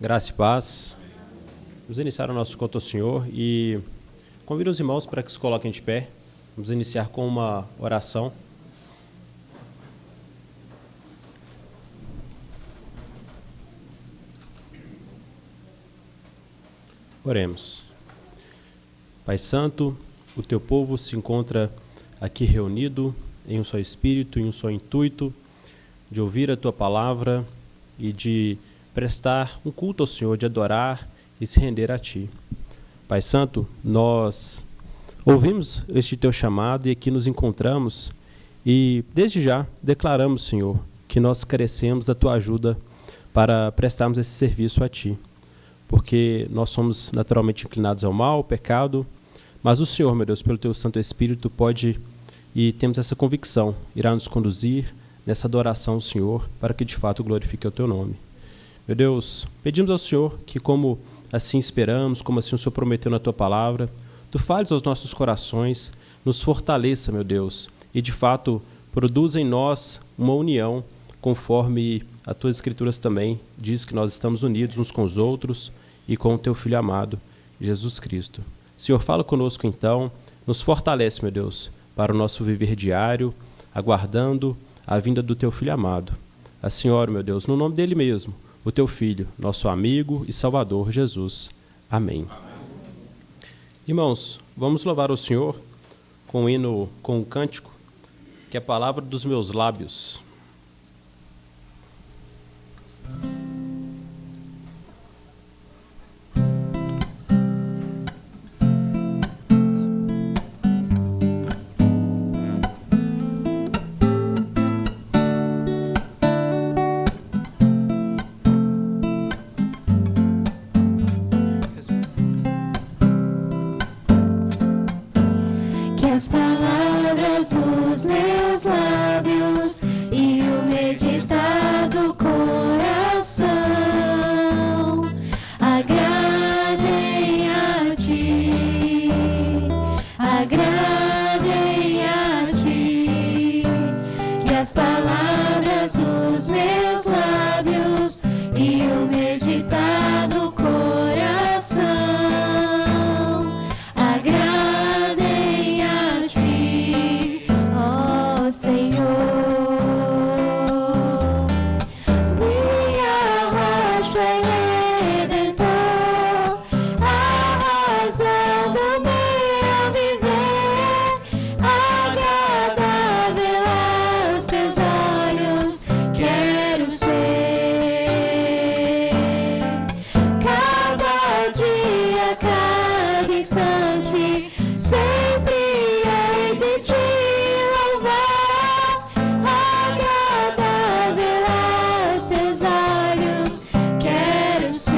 Graça e paz. Vamos iniciar o nosso culto ao Senhor e convido os irmãos para que se coloquem de pé. Vamos iniciar com uma oração. Oremos. Pai Santo, o teu povo se encontra aqui reunido em um só espírito, em um só intuito, de ouvir a tua palavra e de prestar um culto ao Senhor, de adorar e se render a ti. Pai Santo, nós ouvimos este teu chamado e aqui nos encontramos e desde já declaramos, Senhor, que nós carecemos da tua ajuda para prestarmos esse serviço a ti, porque nós somos naturalmente inclinados ao mal, ao pecado, mas o Senhor, meu Deus, pelo teu Santo Espírito pode, e temos essa convicção, irá nos conduzir nessa adoração ao Senhor, para que de fato glorifique o teu nome. Meu Deus, pedimos ao Senhor que, como assim esperamos, como assim o Senhor prometeu na tua palavra, tu fales aos nossos corações, nos fortaleça, meu Deus, e de fato produza em nós uma união, conforme as tuas escrituras também diz que nós estamos unidos uns com os outros e com o teu Filho amado, Jesus Cristo. Senhor, fala conosco então, nos fortalece, meu Deus, para o nosso viver diário, aguardando a vinda do teu Filho amado. Assim, oro, meu Deus, no nome dele mesmo, o teu Filho, nosso amigo e Salvador, Jesus. Amém. Irmãos, vamos louvar o Senhor com um hino, com um cântico, que é a palavra dos meus lábios. As palavras dos meus lábios e o meditar do coração agradem a ti, agradem a ti. Que as palavras dos meus lábios e o meditar do coração agradem a ti, ó Senhor, minha rocha e redentor, a razão do meu viver, agradável aos teus olhos quero ser. Cada dia, cada instante, sempre hei de te louvar, agradável aos teus olhos quero ser.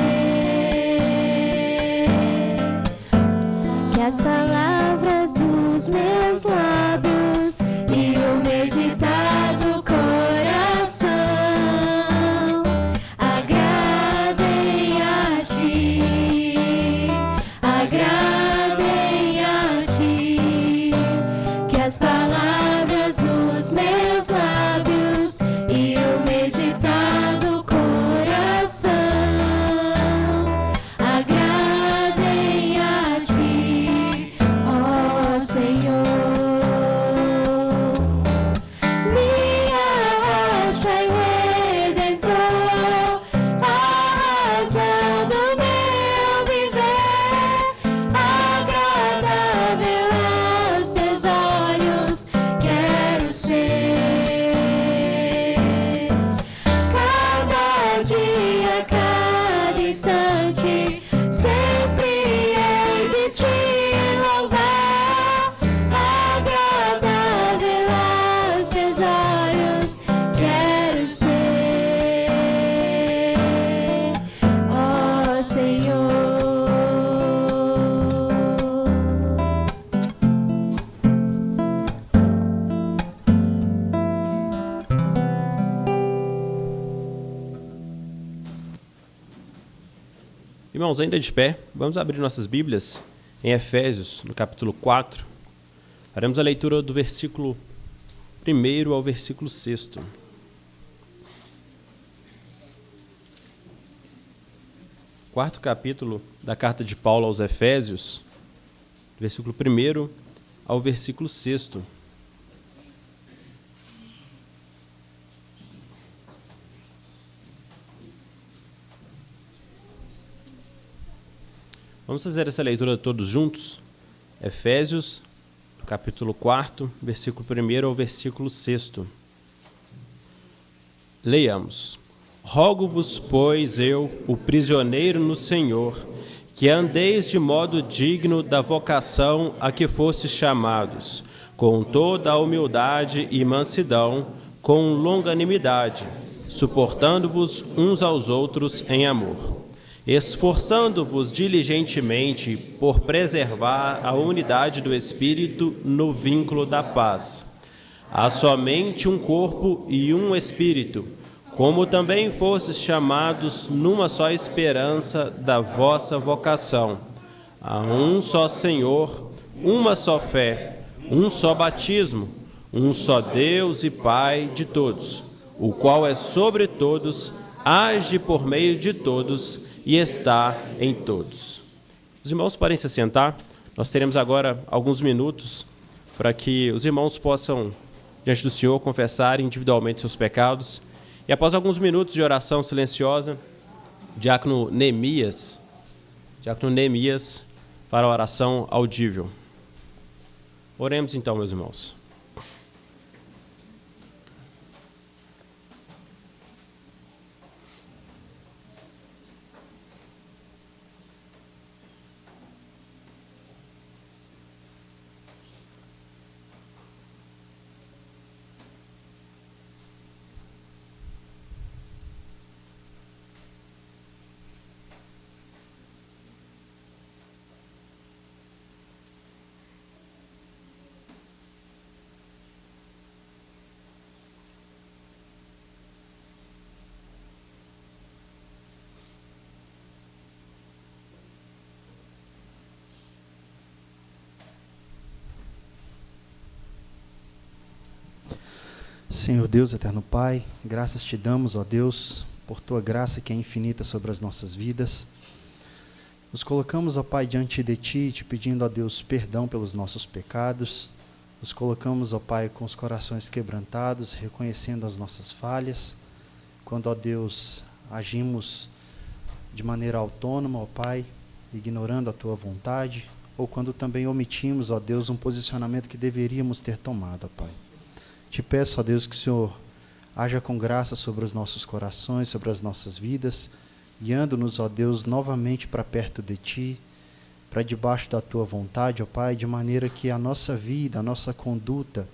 Que as palavras dos meus lábios e o meditar do coração agradem a ti, agradem a ti. Que as palavras dos meus lábios e o meditar do coração agradem a ti, ó Senhor. Minha rocha e redentor, a razão do meu viver, agradável aos teus olhos quero ser. Cada dia, cada instante, sempre hei de te louvar, agradável aos teus olhos quero ser, ó Senhor. Irmãos, ainda de pé, vamos abrir nossas Bíblias em Efésios, no capítulo 4. Faremos a leitura do versículo 1 ao versículo 6. quarto capítulo da carta de Paulo aos Efésios, versículo 1 ao versículo 6. Vamos fazer essa leitura todos juntos? Efésios, capítulo 4, versículo 1 ao versículo 6. Leiamos. Rogo-vos, pois, eu, o prisioneiro no Senhor, que andeis de modo digno da vocação a que fostes chamados, com toda a humildade e mansidão, com longanimidade, suportando-vos uns aos outros em amor, esforçando-vos diligentemente por preservar a unidade do Espírito no vínculo da paz. Há somente um corpo e um Espírito, como também fostes chamados numa só esperança da vossa vocação. Há um só Senhor, uma só fé, um só batismo, um só Deus e Pai de todos, o qual é sobre todos, age por meio de todos e está em todos. Os irmãos podem se assentar. Nós teremos agora alguns minutos para que os irmãos possam, diante do Senhor, confessar individualmente seus pecados. E após alguns minutos de oração silenciosa, Diácono Neemias fará a oração audível. Oremos então, meus irmãos. Senhor Deus, eterno Pai, graças te damos, ó Deus, por tua graça que é infinita sobre as nossas vidas. Nos colocamos, ó Pai, diante de ti, te pedindo, ó Deus, perdão pelos nossos pecados. Nos colocamos, ó Pai, com os corações quebrantados, reconhecendo as nossas falhas. Quando, ó Deus, agimos de maneira autônoma, ó Pai, ignorando a tua vontade, ou quando também omitimos, ó Deus, um posicionamento que deveríamos ter tomado, ó Pai. Te peço, ó Deus, que o Senhor haja com graça sobre os nossos corações, sobre as nossas vidas, guiando-nos, ó Deus, novamente para perto de Ti, para debaixo da Tua vontade, ó Pai, de maneira que a nossa vida, a nossa conduta,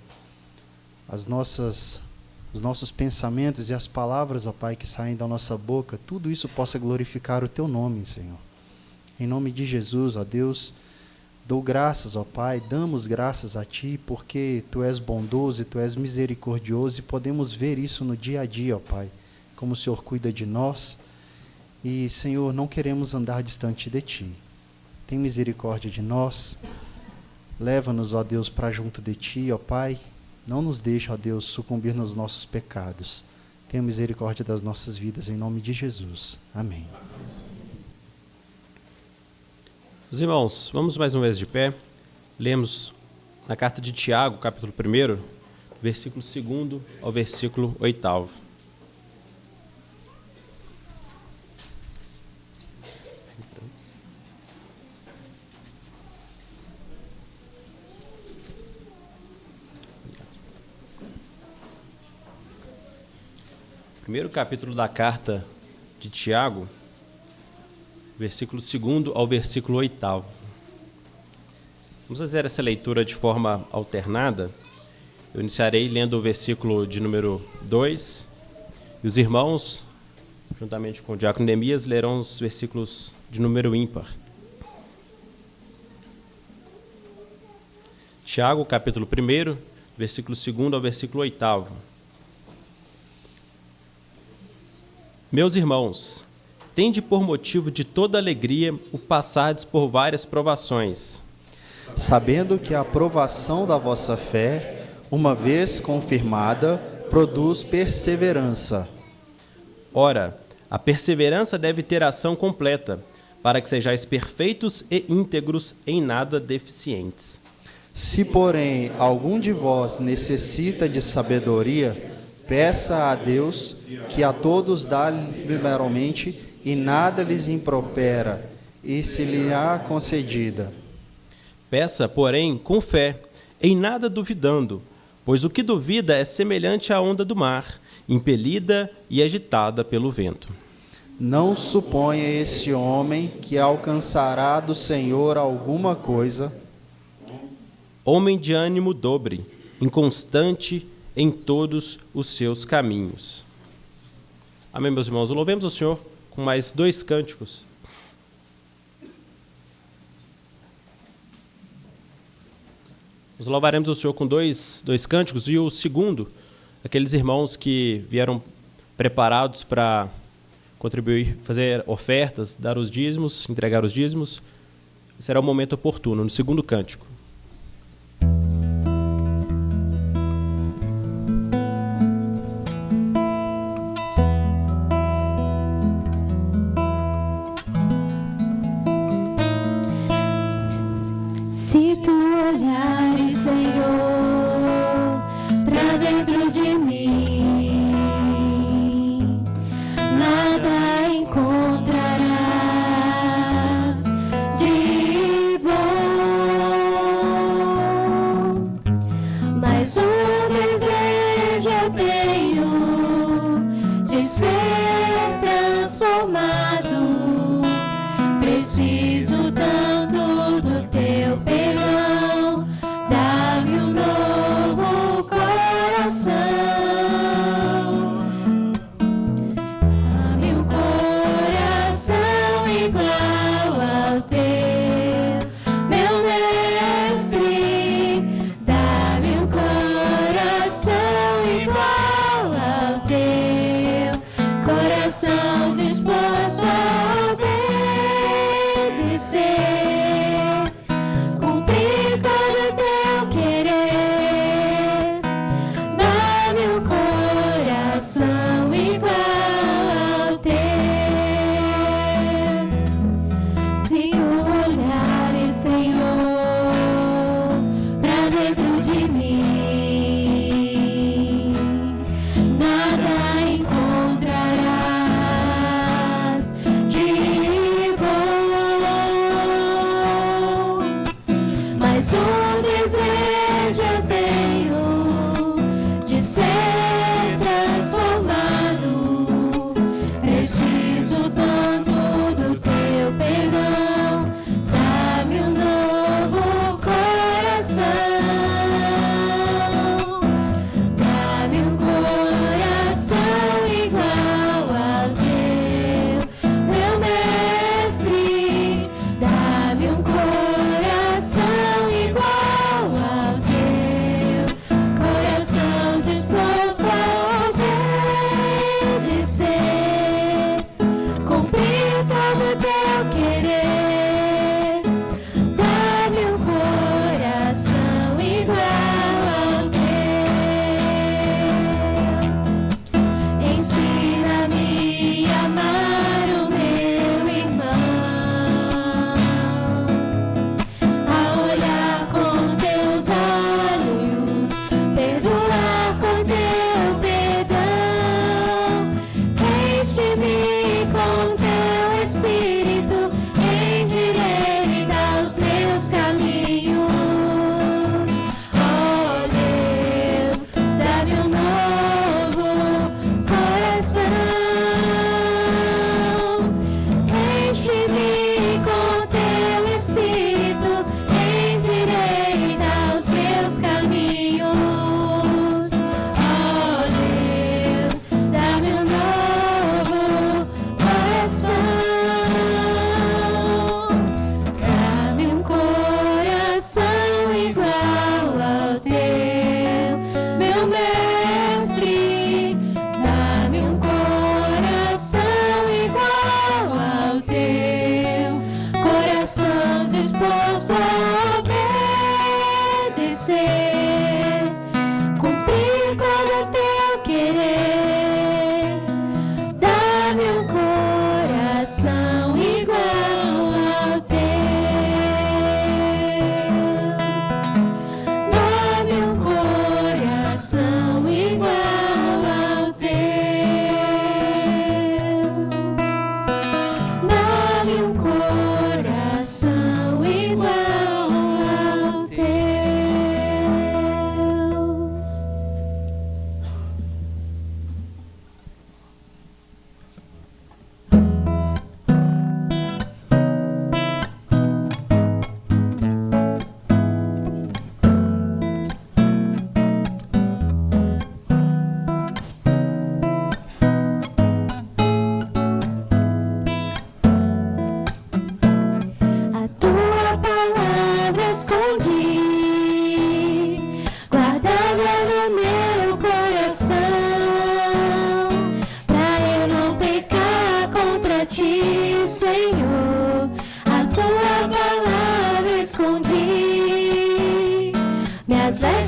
os nossos pensamentos e as palavras, ó Pai, que saem da nossa boca, tudo isso possa glorificar o Teu nome, Senhor. Em nome de Jesus, ó Deus, dou graças, ó Pai, damos graças a Ti, porque Tu és bondoso e Tu és misericordioso, e podemos ver isso no dia a dia, ó Pai, como o Senhor cuida de nós. E, Senhor, não queremos andar distante de Ti. Tem misericórdia de nós. Leva-nos, ó Deus, para junto de Ti, ó Pai. Não nos deixe, ó Deus, sucumbir nos nossos pecados. Tenha misericórdia das nossas vidas, em nome de Jesus. Amém. Os irmãos, vamos mais uma vez de pé. Lemos na carta de Tiago, capítulo 1, versículo 2 ao versículo 8. Primeiro capítulo da carta de Tiago, versículo 2 ao versículo 8. Vamos fazer essa leitura de forma alternada. Eu iniciarei lendo o versículo de número 2, e os irmãos, juntamente com o diácono Neemias, lerão os versículos de número ímpar. Tiago, capítulo 1, versículo 2 ao versículo 8. Meus irmãos, tende por motivo de toda alegria o passardes por várias provações, sabendo que a aprovação da vossa fé, uma vez confirmada, produz perseverança. Ora, a perseverança deve ter ação completa, para que sejais perfeitos e íntegros, em nada deficientes. Se, porém, algum de vós necessita de sabedoria, peça a Deus, que a todos dá liberalmente, e nada lhes impropera, e se lhe há concedida. Peça, porém, com fé, em nada duvidando, pois o que duvida é semelhante à onda do mar, impelida e agitada pelo vento. Não suponha esse homem que alcançará do Senhor alguma coisa. Homem de ânimo dobre, inconstante em todos os seus caminhos. Amém, meus irmãos. Louvemos o Senhor com mais 2 cânticos. Nós louvaremos o Senhor com dois cânticos, e o segundo, aqueles irmãos que vieram preparados para contribuir, fazer ofertas, dar os dízimos, entregar os dízimos, será o momento oportuno, no segundo cântico. Se tu olhares, Senhor, pra dentro de mim, nada encontrarás de bom. Mas um desejo eu tenho de ser transformado. Preciso tanto do teu perdão, dá-me um novo coração, dá-me um coração igual ao teu, meu mestre, dá-me um coração igual ao teu, coração disposto a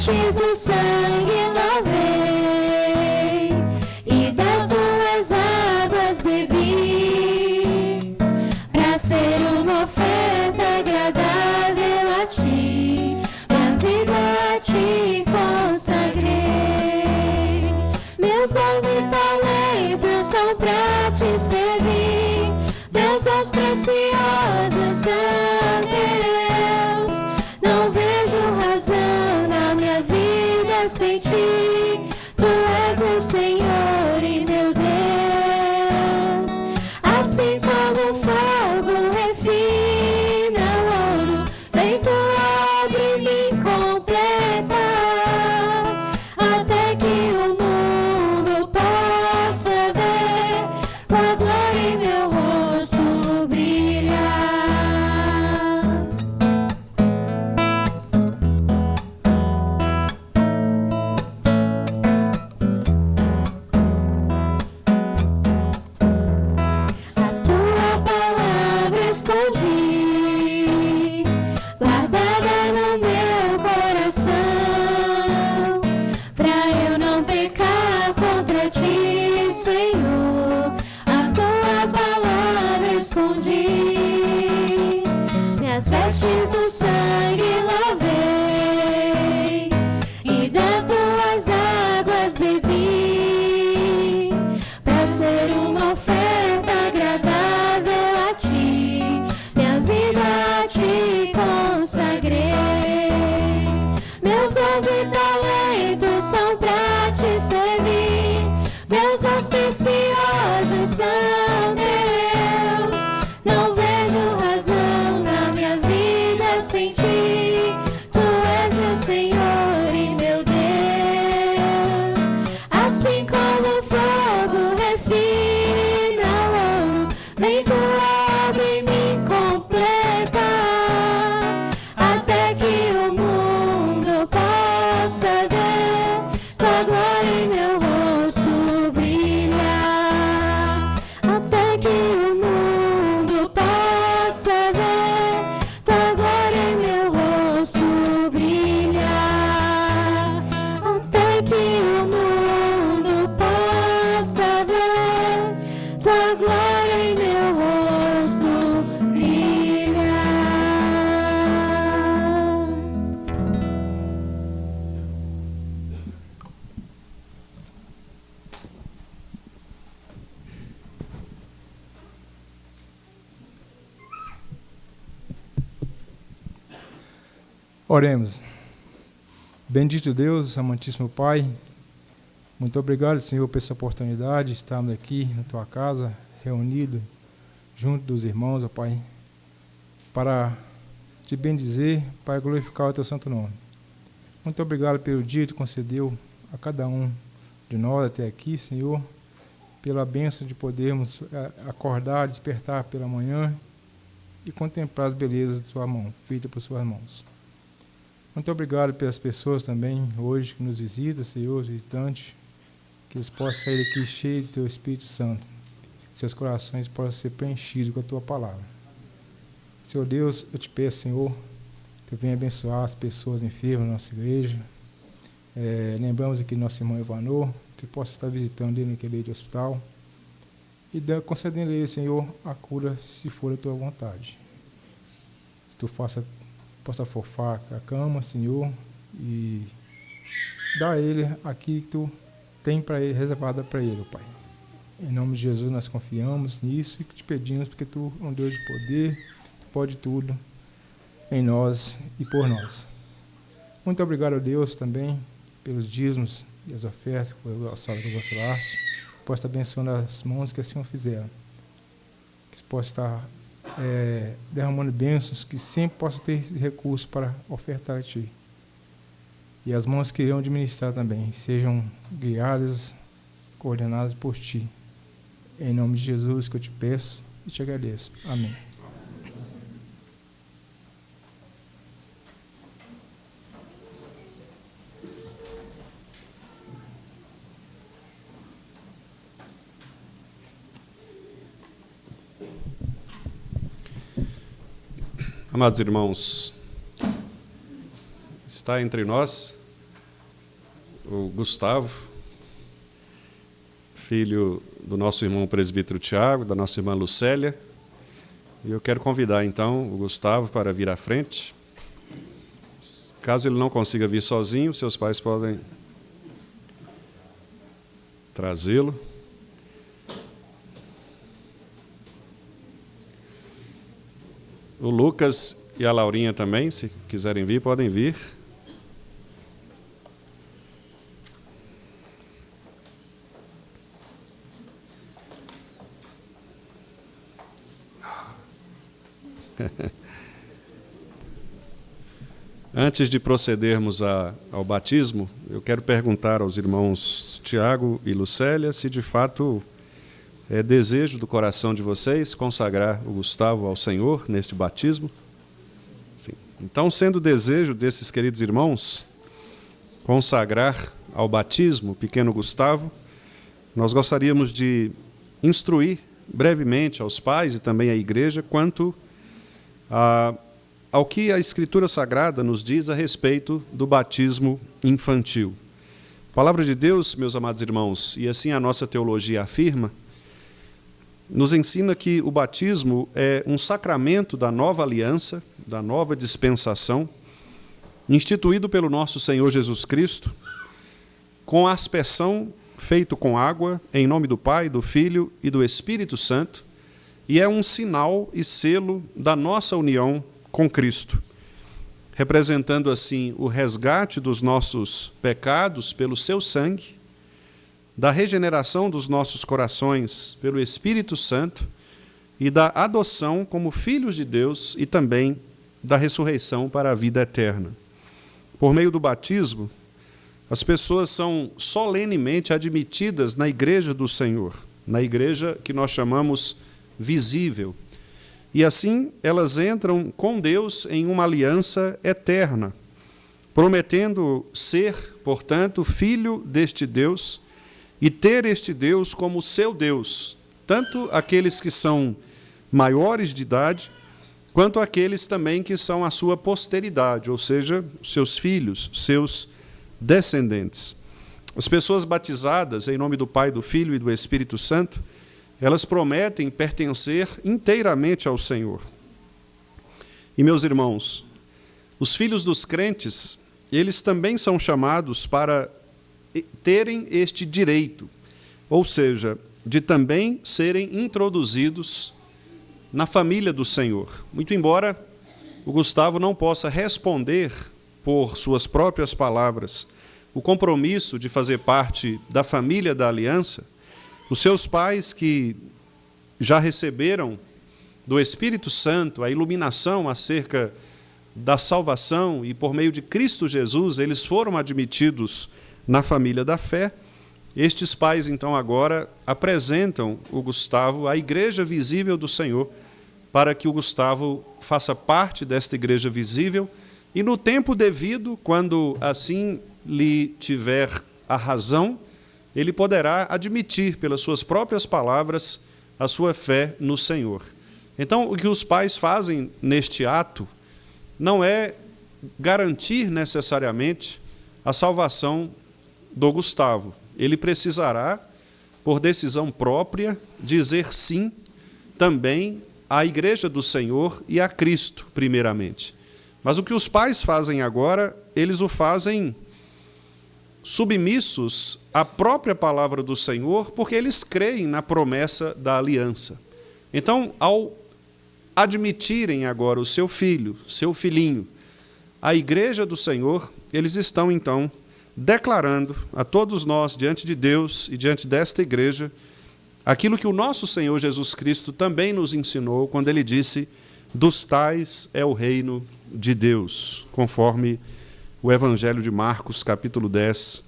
vestes do sangue lavei, e das tuas águas bebi, para ser uma oferta agradável a ti, minha vida a ti consagrei. Meus dons e talentos são pra te servir, meus dons preciosos são teus. Não vejo razão na minha vida sem ti, tu és meu Senhor e meu Deus. Assim como o fogo refina o ouro, vem tua obra e me completa, até que o mundo possa ver tua glória e meu rosto brilhar. A tua palavra escondi, guardada no meu coração, pra eu não pecar contra ti, Senhor. A tua palavra escondi, minhas vestes do sangue lavei, e das tuas águas bebi, pra ser uma oferta agradável a ti, minha vida a ti consagrei. Meus dons e talentos são pra te servir, meus dons preciosos são teus. Não vejo razão na minha vida sem ti, tu és meu Senhor e meu Deus. Assim como o fogo refina o ouro, vem tua obra e me completa, até que o mundo possa ver tua glória e meu rosto brilhar. Até que o mundo possa ver tua glória e meu rosto brilhar. Até que o mundo possa ver tua glória e meu rosto brilhar. Oremos. Bendito Deus, amantíssimo Pai, muito obrigado, Senhor, por essa oportunidade de estarmos aqui na Tua casa, reunidos, junto dos irmãos, ó Pai, para Te bendizer, para glorificar o Teu santo nome. Muito obrigado pelo dia que Tu concedeu a cada um de nós até aqui, Senhor, pela bênção de podermos acordar, despertar pela manhã e contemplar as belezas da Tua mão, feita por Suas mãos. Muito obrigado pelas pessoas também hoje que nos visitam, Senhor, os visitantes, que eles possam sair daqui cheios do Teu Espírito Santo, que seus corações possam ser preenchidos com a Tua palavra. Senhor Deus, eu te peço, Senhor, que Tu venha abençoar as pessoas enfermas na nossa igreja. Lembramos aqui do nosso irmão Evanor, que Tu possa estar visitando ele naquele leito de hospital e concedendo a ele, Senhor, a cura, se for a Tua vontade. Que Tu possa fofar a cama, Senhor, e dar a ele aquilo que Tu tem para ele, reservado para ele, Pai. Em nome de Jesus nós confiamos nisso e te pedimos, porque Tu é um Deus de poder, pode tudo em nós e por nós. Muito obrigado a Deus também pelos dízimos e as ofertas que foi alçado do vosso laço. Possa estar abençoando as mãos que assim o fizeram. Que possa estar derramando bênçãos, que sempre possa ter recursos para ofertar a Ti. E as mãos que irão administrar também sejam guiadas, coordenadas por Ti. Em nome de Jesus que eu te peço e te agradeço. Amém. Amados irmãos, está entre nós o Gustavo, filho do nosso irmão presbítero Tiago, da nossa irmã Lucélia. E eu quero convidar, então, o Gustavo para vir à frente. Caso ele não consiga vir sozinho, seus pais podem trazê-lo. O Lucas e a Laurinha também, se quiserem vir, podem vir. Antes de procedermos ao batismo, eu quero perguntar aos irmãos Tiago e Lucélia se de fato é desejo do coração de vocês consagrar o Gustavo ao Senhor neste batismo. Sim. Então, sendo desejo desses queridos irmãos consagrar ao batismo o pequeno Gustavo, nós gostaríamos de instruir brevemente aos pais e também à igreja quanto ao que a Escritura Sagrada nos diz a respeito do batismo infantil. A palavra de Deus, meus amados irmãos, e assim a nossa teologia afirma, nos ensina que o batismo é um sacramento da nova aliança, da nova dispensação, instituído pelo nosso Senhor Jesus Cristo, com aspersão feito com água, em nome do Pai, do Filho e do Espírito Santo, e é um sinal e selo da nossa união com Cristo, representando assim o resgate dos nossos pecados pelo seu sangue, da regeneração dos nossos corações pelo Espírito Santo e da adoção como filhos de Deus e também da ressurreição para a vida eterna. Por meio do batismo, as pessoas são solenemente admitidas na igreja do Senhor, na igreja que nós chamamos visível. E assim elas entram com Deus em uma aliança eterna, prometendo ser, portanto, filho deste Deus e ter este Deus como seu Deus, tanto aqueles que são maiores de idade, quanto aqueles também que são a sua posteridade, ou seja, seus filhos, seus descendentes. As pessoas batizadas em nome do Pai, do Filho e do Espírito Santo, elas prometem pertencer inteiramente ao Senhor. E, meus irmãos, os filhos dos crentes, eles também são chamados para terem este direito, ou seja, de também serem introduzidos na família do Senhor. Muito embora o Gustavo não possa responder por suas próprias palavras o compromisso de fazer parte da família da aliança, os seus pais que já receberam do Espírito Santo a iluminação acerca da salvação e por meio de Cristo Jesus eles foram admitidos na família da fé, estes pais então agora apresentam o Gustavo à igreja visível do Senhor para que o Gustavo faça parte desta igreja visível e no tempo devido, quando assim lhe tiver a razão, ele poderá admitir pelas suas próprias palavras a sua fé no Senhor. Então, o que os pais fazem neste ato não é garantir necessariamente a salvação do Gustavo. Ele precisará, por decisão própria, dizer sim também à igreja do Senhor e a Cristo, primeiramente. Mas o que os pais fazem agora, eles o fazem submissos à própria palavra do Senhor, porque eles creem na promessa da aliança. Então, ao admitirem agora o seu filho, seu filhinho, à igreja do Senhor, eles estão, então, declarando a todos nós, diante de Deus e diante desta igreja, aquilo que o nosso Senhor Jesus Cristo também nos ensinou, quando ele disse, dos tais é o reino de Deus, conforme o Evangelho de Marcos, capítulo 10,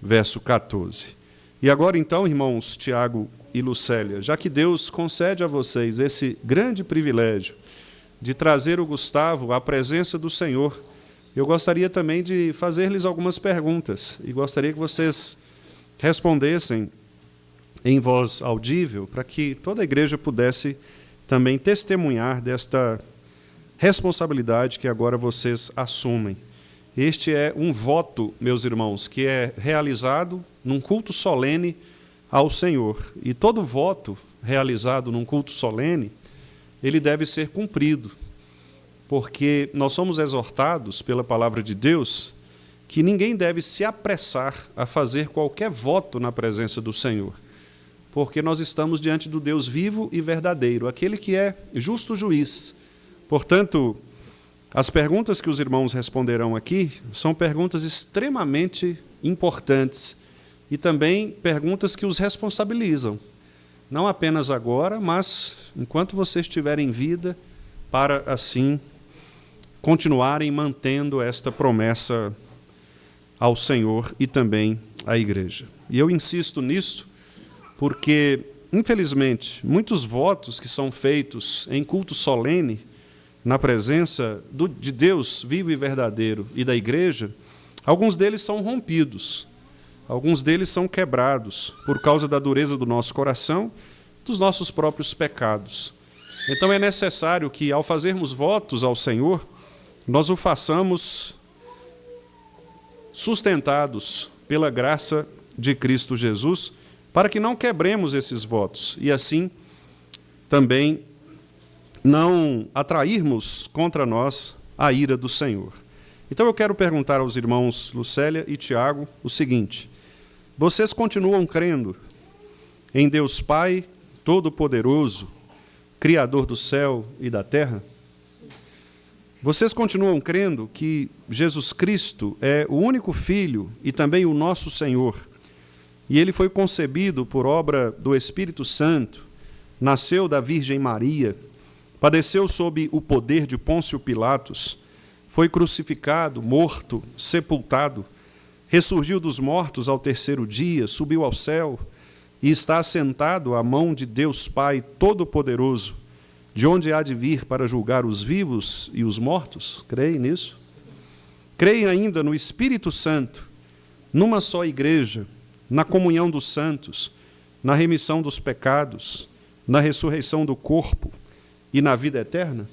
verso 14. E agora, então, irmãos Tiago e Lucélia, já que Deus concede a vocês esse grande privilégio de trazer o Gustavo à presença do Senhor, eu gostaria também de fazer-lhes algumas perguntas e gostaria que vocês respondessem em voz audível para que toda a igreja pudesse também testemunhar desta responsabilidade que agora vocês assumem. Este é um voto, meus irmãos, que é realizado num culto solene ao Senhor. E todo voto realizado num culto solene, ele deve ser cumprido, porque nós somos exortados pela palavra de Deus que ninguém deve se apressar a fazer qualquer voto na presença do Senhor, porque nós estamos diante do Deus vivo e verdadeiro, aquele que é justo juiz. Portanto, as perguntas que os irmãos responderão aqui são perguntas extremamente importantes e também perguntas que os responsabilizam, não apenas agora, mas enquanto vocês estiverem em vida, para assim continuarem mantendo esta promessa ao Senhor e também à igreja. E eu insisto nisso porque, infelizmente, muitos votos que são feitos em culto solene, na presença de Deus vivo e verdadeiro e da igreja, alguns deles são rompidos, alguns deles são quebrados por causa da dureza do nosso coração, dos nossos próprios pecados. Então é necessário que, ao fazermos votos ao Senhor, nós o façamos sustentados pela graça de Cristo Jesus, para que não quebremos esses votos e assim também não atrairmos contra nós a ira do Senhor. Então eu quero perguntar aos irmãos Lucélia e Tiago o seguinte: vocês continuam crendo em Deus Pai Todo-Poderoso, Criador do céu e da terra? Vocês continuam crendo que Jesus Cristo é o único Filho e também o nosso Senhor, e Ele foi concebido por obra do Espírito Santo, nasceu da Virgem Maria, padeceu sob o poder de Pôncio Pilatos, foi crucificado, morto, sepultado, ressurgiu dos mortos ao terceiro dia, subiu ao céu e está assentado à mão de Deus Pai Todo-Poderoso, de onde há de vir para julgar os vivos e os mortos? Creem nisso? Creem ainda no Espírito Santo, numa só igreja, na comunhão dos santos, na remissão dos pecados, na ressurreição do corpo e na vida eterna?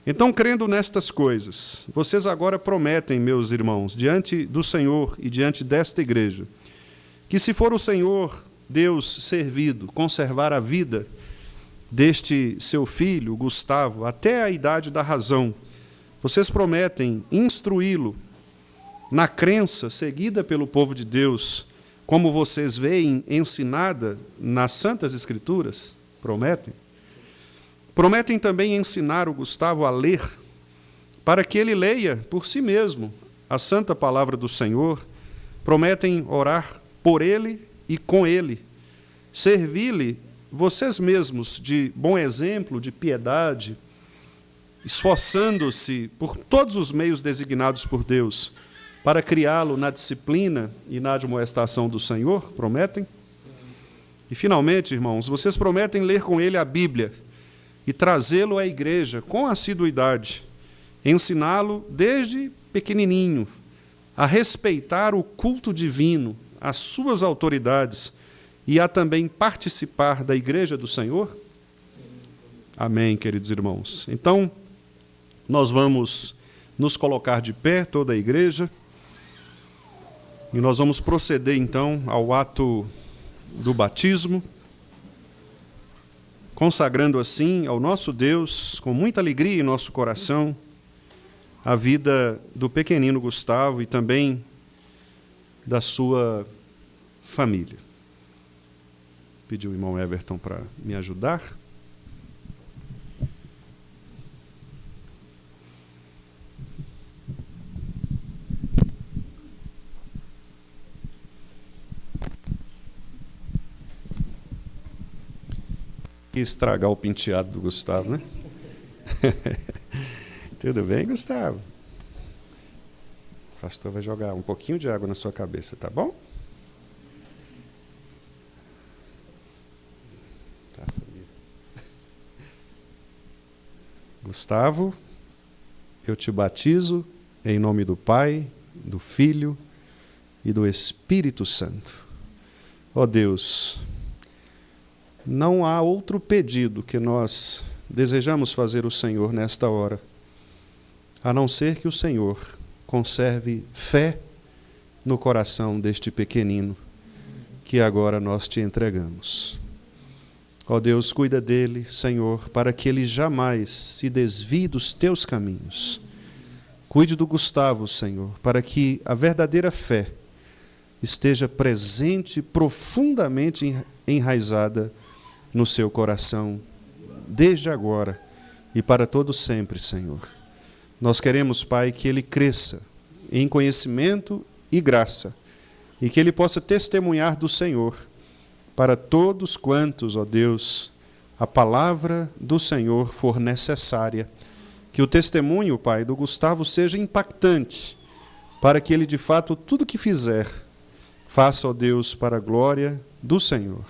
Então, crendo nestas coisas, vocês agora prometem, meus irmãos, diante do Senhor e diante desta igreja, que se for o Senhor Deus servido, conservar a vida deste seu filho, Gustavo, até a idade da razão, vocês prometem instruí-lo na crença seguida pelo povo de Deus, como vocês veem ensinada nas Santas Escrituras? Prometem? Prometem também ensinar o Gustavo a ler, para que ele leia por si mesmo a santa palavra do Senhor. Prometem orar por ele e com ele, servir-lhe vocês mesmos de bom exemplo, de piedade, esforçando-se por todos os meios designados por Deus para criá-lo na disciplina e na admoestação do Senhor? Prometem? E, finalmente, irmãos, vocês prometem ler com ele a Bíblia e trazê-lo à igreja com assiduidade, ensiná-lo desde pequenininho a respeitar o culto divino, as suas autoridades e a também participar da igreja do Senhor? Amém, queridos irmãos. Então, nós vamos nos colocar de pé, toda a igreja, e nós vamos proceder, então, ao ato do batismo, consagrando assim ao nosso Deus, com muita alegria em nosso coração, a vida do pequenino Gustavo e também da sua família. Pedi o irmão Everton para me ajudar. Que estragar o penteado do Gustavo, né? Tudo bem, Gustavo? O pastor vai jogar um pouquinho de água na sua cabeça, tá bom? Tá, família. Gustavo, eu te batizo em nome do Pai, do Filho e do Espírito Santo. Ó Deus, não há outro pedido que nós desejamos fazer ao Senhor nesta hora, a não ser que o Senhor conserve fé no coração deste pequenino que agora nós te entregamos. Ó Deus, cuida dele, Senhor, para que ele jamais se desvie dos teus caminhos. Cuide do Gustavo, Senhor, para que a verdadeira fé esteja presente, profundamente enraizada no seu coração, desde agora e para todo sempre, Senhor. Nós queremos, Pai, que ele cresça em conhecimento e graça, e que ele possa testemunhar do Senhor para todos quantos, ó Deus, a palavra do Senhor for necessária. Que o testemunho, Pai, do Gustavo seja impactante, para que ele, de fato, tudo que fizer, faça, ó Deus, para a glória do Senhor.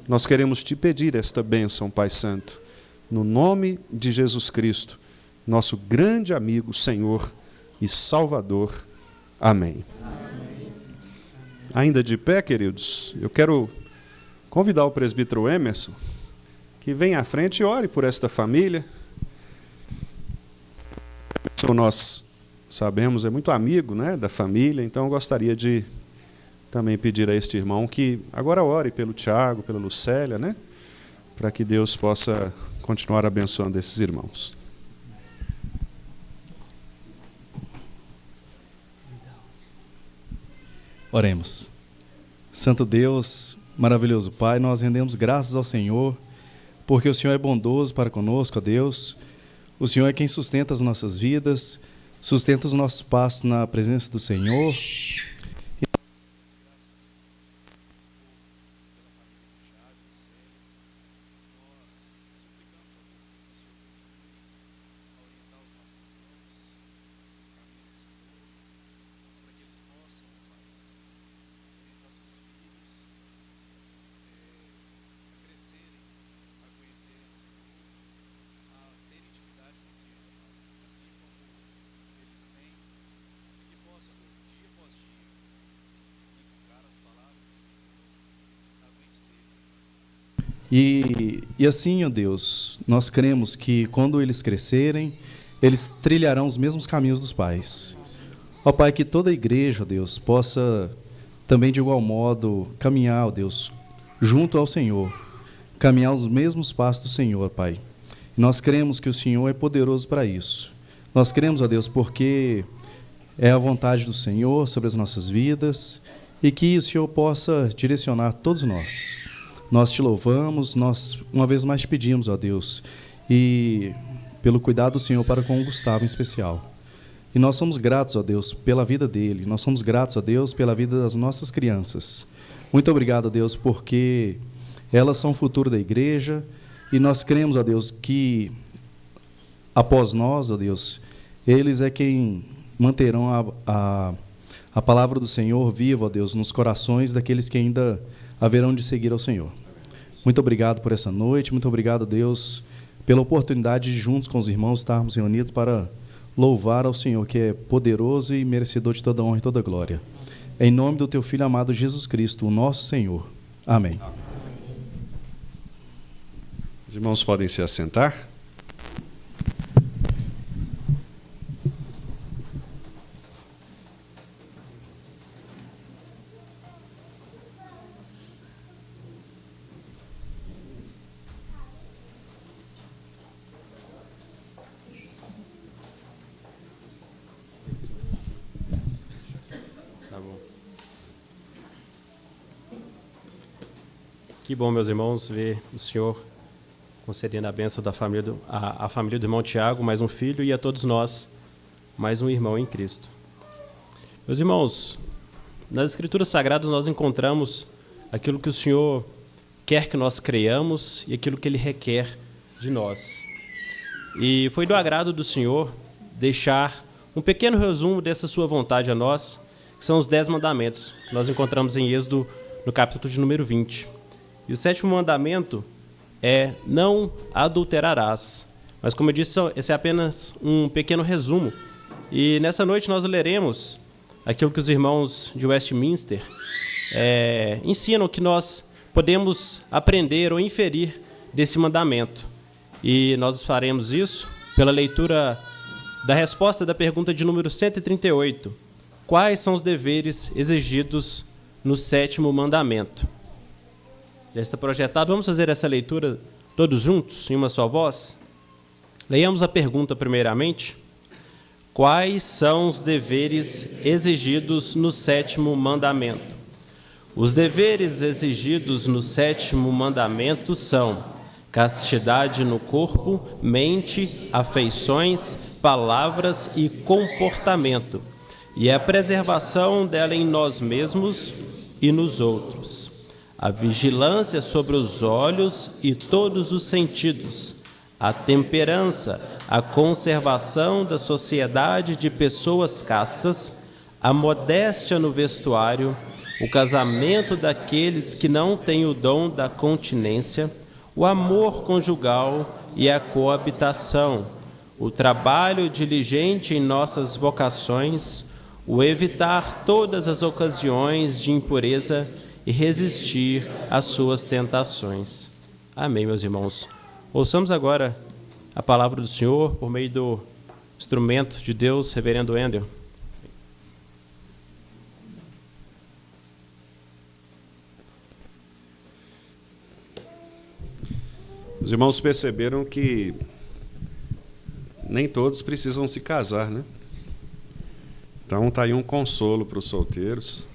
Nós queremos te pedir esta bênção, Pai Santo, no nome de Jesus Cristo, nosso grande amigo, Senhor e Salvador. Amém. Ainda de pé, queridos, eu quero convidar o presbítero Emerson que venha à frente e ore por esta família. Nós sabemos, é muito amigo, né, da família, então eu gostaria de também pedir a este irmão que agora ore pelo Tiago, pela Lucélia, né, para que Deus possa continuar abençoando esses irmãos. Oremos. Santo Deus, maravilhoso Pai, nós rendemos graças ao Senhor, porque o Senhor é bondoso para conosco, ó Deus. O Senhor é quem sustenta as nossas vidas, sustenta os nossos passos na presença do Senhor. E assim, ó Deus, nós cremos que quando eles crescerem, eles trilharão os mesmos caminhos dos pais. Ó Pai, que toda a igreja, ó Deus, possa também de igual modo caminhar, ó Deus, junto ao Senhor, caminhar os mesmos passos do Senhor, Pai. E nós cremos que o Senhor é poderoso para isso. Nós cremos, ó Deus, porque é a vontade do Senhor sobre as nossas vidas e que o Senhor possa direcionar todos nós. Nós te louvamos, nós uma vez mais te pedimos, ó Deus, e pelo cuidado do Senhor para com o Gustavo em especial. E nós somos gratos, ó Deus, pela vida dele, nós somos gratos, ó Deus, pela vida das nossas crianças. Muito obrigado, ó Deus, porque elas são o futuro da igreja, e nós cremos, ó Deus, que após nós, ó Deus, eles é quem manterão a palavra do Senhor viva, ó Deus, nos corações daqueles que ainda haverão de seguir ao Senhor. Muito obrigado por essa noite, muito obrigado, Deus, pela oportunidade de, juntos com os irmãos, estarmos reunidos para louvar ao Senhor, que é poderoso e merecedor de toda honra e toda glória. Em nome do teu Filho amado Jesus Cristo, o nosso Senhor. Amém. Os irmãos podem se assentar. Que bom, meus irmãos, ver o Senhor concedendo a bênção da família à família do irmão Tiago, mais um filho, e a todos nós, mais um irmão em Cristo. Meus irmãos, nas Escrituras Sagradas nós encontramos aquilo que o Senhor quer que nós creiamos e aquilo que Ele requer de nós. E foi do agrado do Senhor deixar um pequeno resumo dessa sua vontade a nós, que são os 10 mandamentos, que nós encontramos em Êxodo, no capítulo de número 20. E o 7º mandamento é: não adulterarás. Mas, como eu disse, esse é apenas um pequeno resumo. E nessa noite nós leremos aquilo que os irmãos de Westminster ensinam, que nós podemos aprender ou inferir desse mandamento. E nós faremos isso pela leitura da resposta da pergunta de número 138. Quais são os deveres exigidos no 7º mandamento? Já está projetado. Vamos fazer essa leitura todos juntos, em uma só voz? Leiamos a pergunta primeiramente. Quais são os deveres exigidos no 7º mandamento? Os deveres exigidos no 7º mandamento são castidade no corpo, mente, afeições, palavras e comportamento, e a preservação dela em nós mesmos e nos outros. A vigilância sobre os olhos e todos os sentidos, a temperança, a conservação da sociedade de pessoas castas, a modéstia no vestuário, o casamento daqueles que não têm o dom da continência, o amor conjugal e a coabitação, o trabalho diligente em nossas vocações, o evitar todas as ocasiões de impureza e resistir às suas tentações. Amém, meus irmãos. Ouçamos agora a palavra do Senhor por meio do instrumento de Deus, reverendo Wendel. Os irmãos perceberam que nem todos precisam se casar, né? Então está aí um consolo para os solteiros,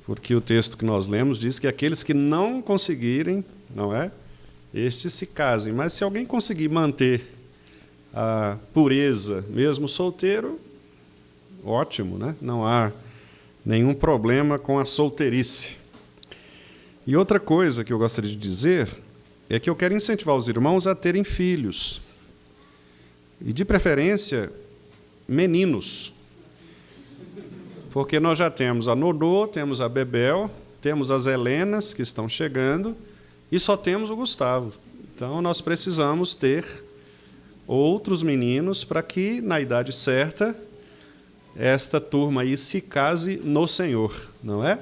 porque o texto que nós lemos diz que aqueles que não conseguirem, não é? Estes se casem. Mas se alguém conseguir manter a pureza, mesmo solteiro, ótimo, né? Não há nenhum problema com a solteirice. E outra coisa que eu gostaria de dizer é que eu quero incentivar os irmãos a terem filhos. E, de preferência, meninos. Porque nós já temos a Nodô, temos a Bebel, temos as Helenas, que estão chegando, e só temos o Gustavo. Então, nós precisamos ter outros meninos para que, na idade certa, esta turma aí se case no Senhor, não é?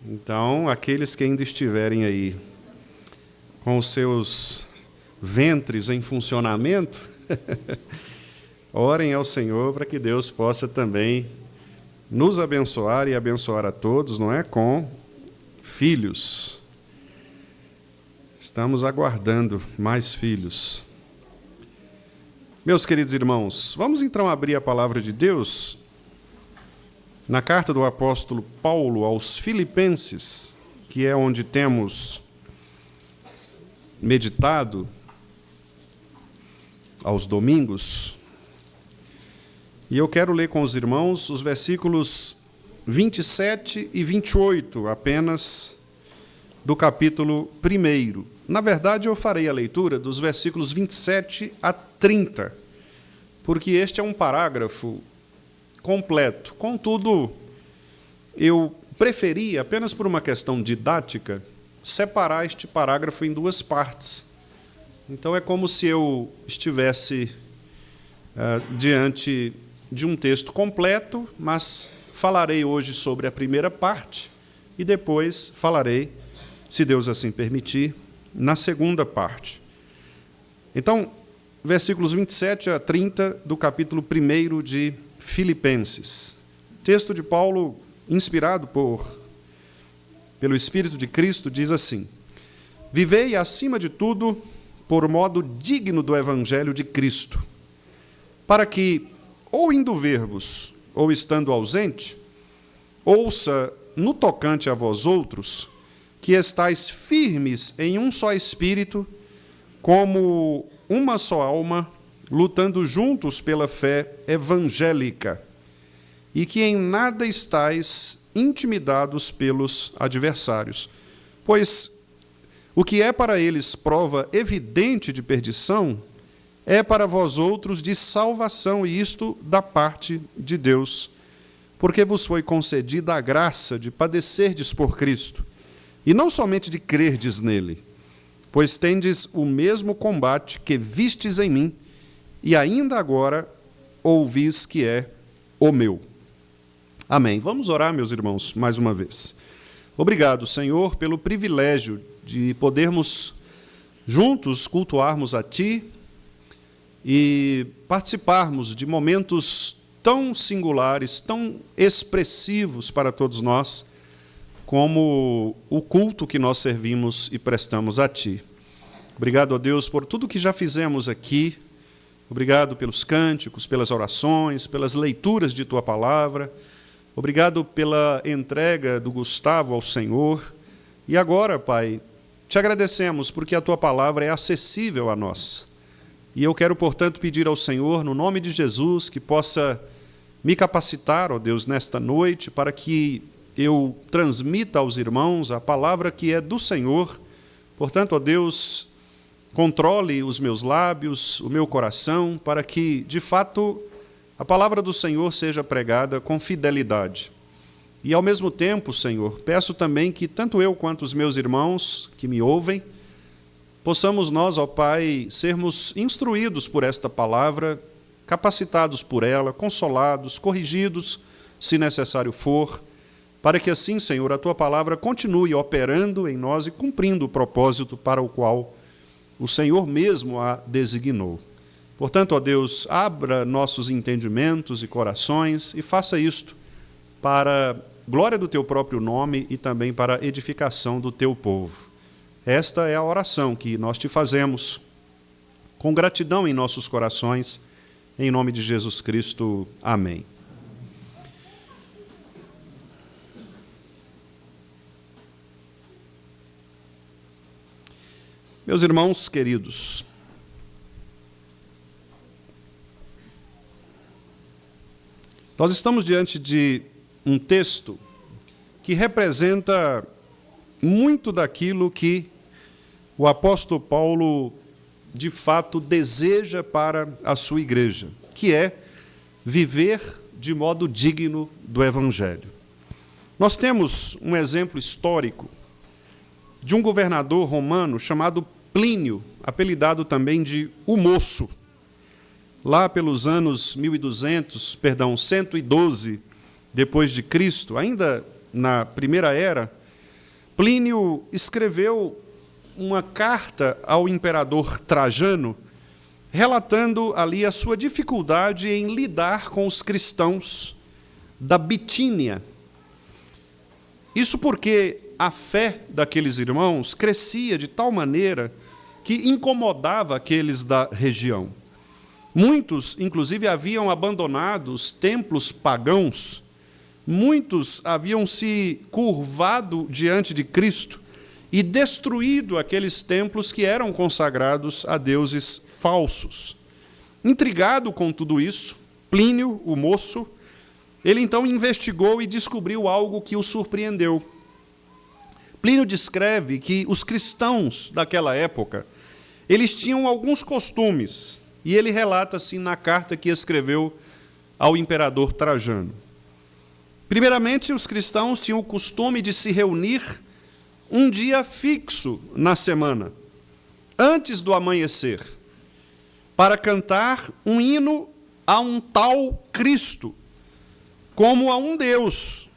Então, aqueles que ainda estiverem aí com os seus ventres em funcionamento, orem ao Senhor para que Deus possa também nos abençoar e abençoar a todos, não é? Com filhos. Estamos aguardando mais filhos. Meus queridos irmãos, vamos então abrir a palavra de Deus na carta do apóstolo Paulo aos Filipenses, que é onde temos meditado aos domingos. E eu quero ler com os irmãos os versículos 27 e 28, apenas do capítulo 1. Na verdade, eu farei a leitura dos versículos 27 a 30, porque este é um parágrafo completo. Contudo, eu preferi, apenas por uma questão didática, separar este parágrafo em duas partes. Então, é como se eu estivesse diante de um texto completo, mas falarei hoje sobre a primeira parte e depois falarei, se Deus assim permitir, na segunda parte. Então, versículos 27 a 30 do capítulo 1 de Filipenses. Texto de Paulo, inspirado pelo Espírito de Cristo, diz assim: vivei, acima de tudo, por modo digno do Evangelho de Cristo, para que, ou indo ver-vos, ou estando ausente, ouça no tocante a vós outros, que estáis firmes em um só espírito, como uma só alma, lutando juntos pela fé evangélica, e que em nada estáis intimidados pelos adversários. Pois o que é para eles prova evidente de perdição, é para vós outros de salvação, e isto da parte de Deus, porque vos foi concedida a graça de padecerdes por Cristo, e não somente de crerdes nele, pois tendes o mesmo combate que vistes em mim, e ainda agora ouvis que é o meu. Amém. Vamos orar, meus irmãos, mais uma vez. Obrigado, Senhor, pelo privilégio de podermos juntos cultuarmos a Ti, e participarmos de momentos tão singulares, tão expressivos para todos nós, como o culto que nós servimos e prestamos a Ti. Obrigado, ó Deus, por tudo que já fizemos aqui. Obrigado pelos cânticos, pelas orações, pelas leituras de Tua palavra. Obrigado pela entrega do Gustavo ao Senhor. E agora, Pai, Te agradecemos porque a Tua palavra é acessível a nós. E eu quero, portanto, pedir ao Senhor, no nome de Jesus, que possa me capacitar, ó Deus, nesta noite, para que eu transmita aos irmãos a palavra que é do Senhor. Portanto, ó Deus, controle os meus lábios, o meu coração, para que, de fato, a palavra do Senhor seja pregada com fidelidade. E, ao mesmo tempo, Senhor, peço também que tanto eu quanto os meus irmãos que me ouvem, possamos nós, ó Pai, sermos instruídos por esta palavra, capacitados por ela, consolados, corrigidos, se necessário for, para que assim, Senhor, a Tua palavra continue operando em nós e cumprindo o propósito para o qual o Senhor mesmo a designou. Portanto, ó Deus, abra nossos entendimentos e corações e faça isto para a glória do Teu próprio nome e também para a edificação do Teu povo. Esta é a oração que nós Te fazemos com gratidão em nossos corações, em nome de Jesus Cristo. Amém. Meus irmãos queridos, nós estamos diante de um texto que representa muito daquilo que o apóstolo Paulo, de fato, deseja para a sua igreja, que é viver de modo digno do Evangelho. Nós temos um exemplo histórico de um governador romano chamado Plínio, apelidado também de o Moço. Lá pelos anos 112 depois de Cristo, ainda na primeira era, Plínio escreveu uma carta ao imperador Trajano, relatando ali a sua dificuldade em lidar com os cristãos da Bitínia. Isso porque a fé daqueles irmãos crescia de tal maneira que incomodava aqueles da região. Muitos, inclusive, haviam abandonado os templos pagãos, muitos haviam se curvado diante de Cristo e destruído aqueles templos que eram consagrados a deuses falsos. Intrigado com tudo isso, Plínio, o Moço, ele então investigou e descobriu algo que o surpreendeu. Plínio descreve que os cristãos daquela época, eles tinham alguns costumes, e ele relata assim na carta que escreveu ao imperador Trajano. Primeiramente, os cristãos tinham o costume de se reunir um dia fixo na semana, antes do amanhecer, para cantar um hino a um tal Cristo, como a um Deus,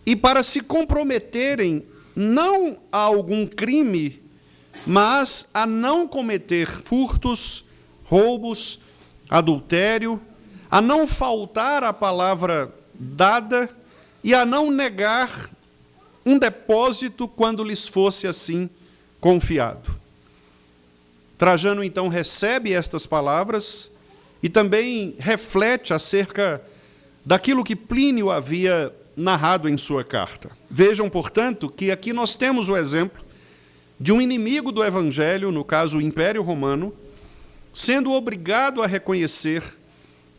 e para se comprometerem não a algum crime, mas a não cometer furtos, roubos, adultério, a não faltar à palavra dada e a não negar um depósito quando lhes fosse assim confiado. Trajano então recebe estas palavras e também reflete acerca daquilo que Plínio havia narrado em sua carta. Vejam, portanto, que aqui nós temos o exemplo de um inimigo do Evangelho, no caso o Império Romano, sendo obrigado a reconhecer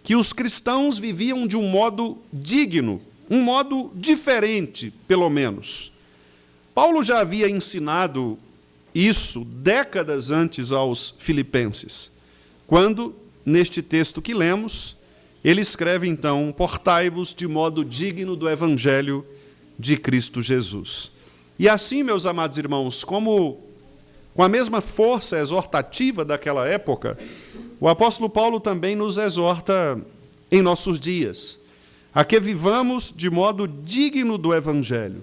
que os cristãos viviam de um modo digno, um modo diferente, pelo menos. Paulo já havia ensinado isso décadas antes aos filipenses, quando, neste texto que lemos, ele escreve então: portai-vos de modo digno do Evangelho de Cristo Jesus. E assim, meus amados irmãos, como com a mesma força exortativa daquela época, o apóstolo Paulo também nos exorta em nossos dias, a que vivamos de modo digno do Evangelho,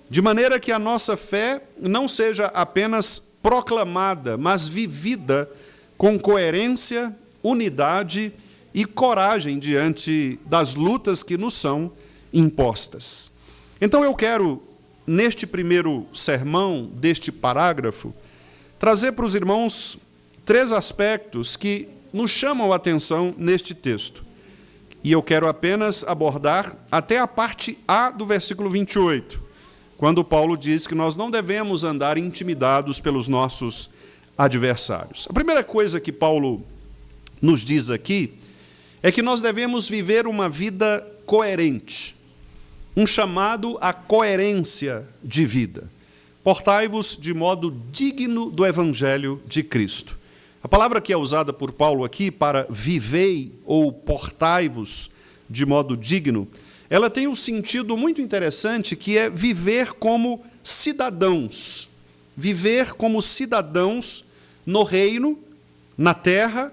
de maneira que a nossa fé não seja apenas proclamada, mas vivida com coerência, unidade e coragem diante das lutas que nos são impostas. Então eu quero, neste primeiro sermão deste parágrafo, trazer para os irmãos 3 aspectos que nos chamam a atenção neste texto. E eu quero apenas abordar até a parte A do versículo 28, quando Paulo diz que nós não devemos andar intimidados pelos nossos adversários. A primeira coisa que Paulo nos diz aqui é que nós devemos viver uma vida coerente, um chamado à coerência de vida. Portai-vos de modo digno do Evangelho de Cristo. A palavra que é usada por Paulo aqui para vivei ou portai-vos de modo digno, ela tem um sentido muito interessante, que é viver como cidadãos. Viver como cidadãos no reino, na terra,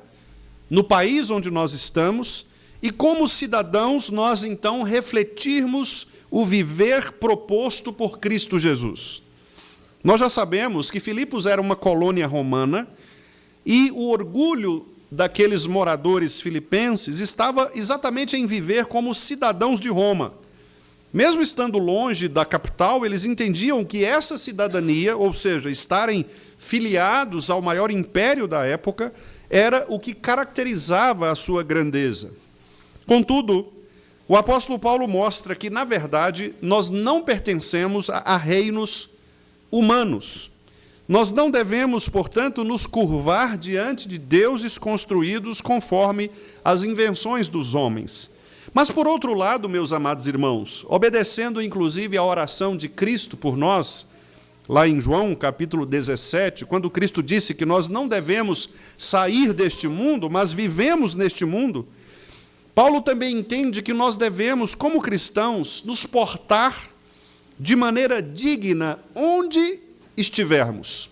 no país onde nós estamos, e como cidadãos nós então refletirmos o viver proposto por Cristo Jesus. Nós já sabemos que Filipos era uma colônia romana, e o orgulho daqueles moradores filipenses estava exatamente em viver como cidadãos de Roma. Mesmo estando longe da capital, eles entendiam que essa cidadania, ou seja, estarem filiados ao maior império da época, era o que caracterizava a sua grandeza. Contudo, o apóstolo Paulo mostra que, na verdade, nós não pertencemos a reinos humanos. Nós não devemos, portanto, nos curvar diante de deuses construídos conforme as invenções dos homens. Mas, por outro lado, meus amados irmãos, obedecendo inclusive a oração de Cristo por nós, lá em João, capítulo 17, quando Cristo disse que nós não devemos sair deste mundo, mas vivemos neste mundo, Paulo também entende que nós devemos, como cristãos, nos portar de maneira digna onde estivermos.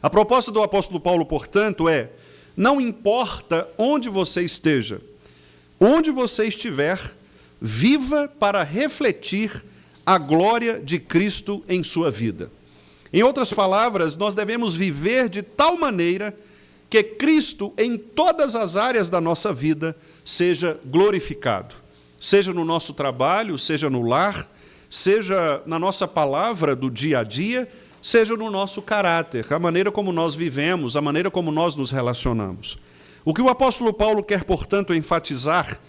A proposta do apóstolo Paulo, portanto, é: não importa onde você esteja, onde você estiver, viva para refletir a glória de Cristo em sua vida. Em outras palavras, nós devemos viver de tal maneira que Cristo, em todas as áreas da nossa vida, seja glorificado. Seja no nosso trabalho, seja no lar, seja na nossa palavra do dia a dia, seja no nosso caráter, a maneira como nós vivemos, a maneira como nós nos relacionamos. O que o apóstolo Paulo quer, portanto, enfatizar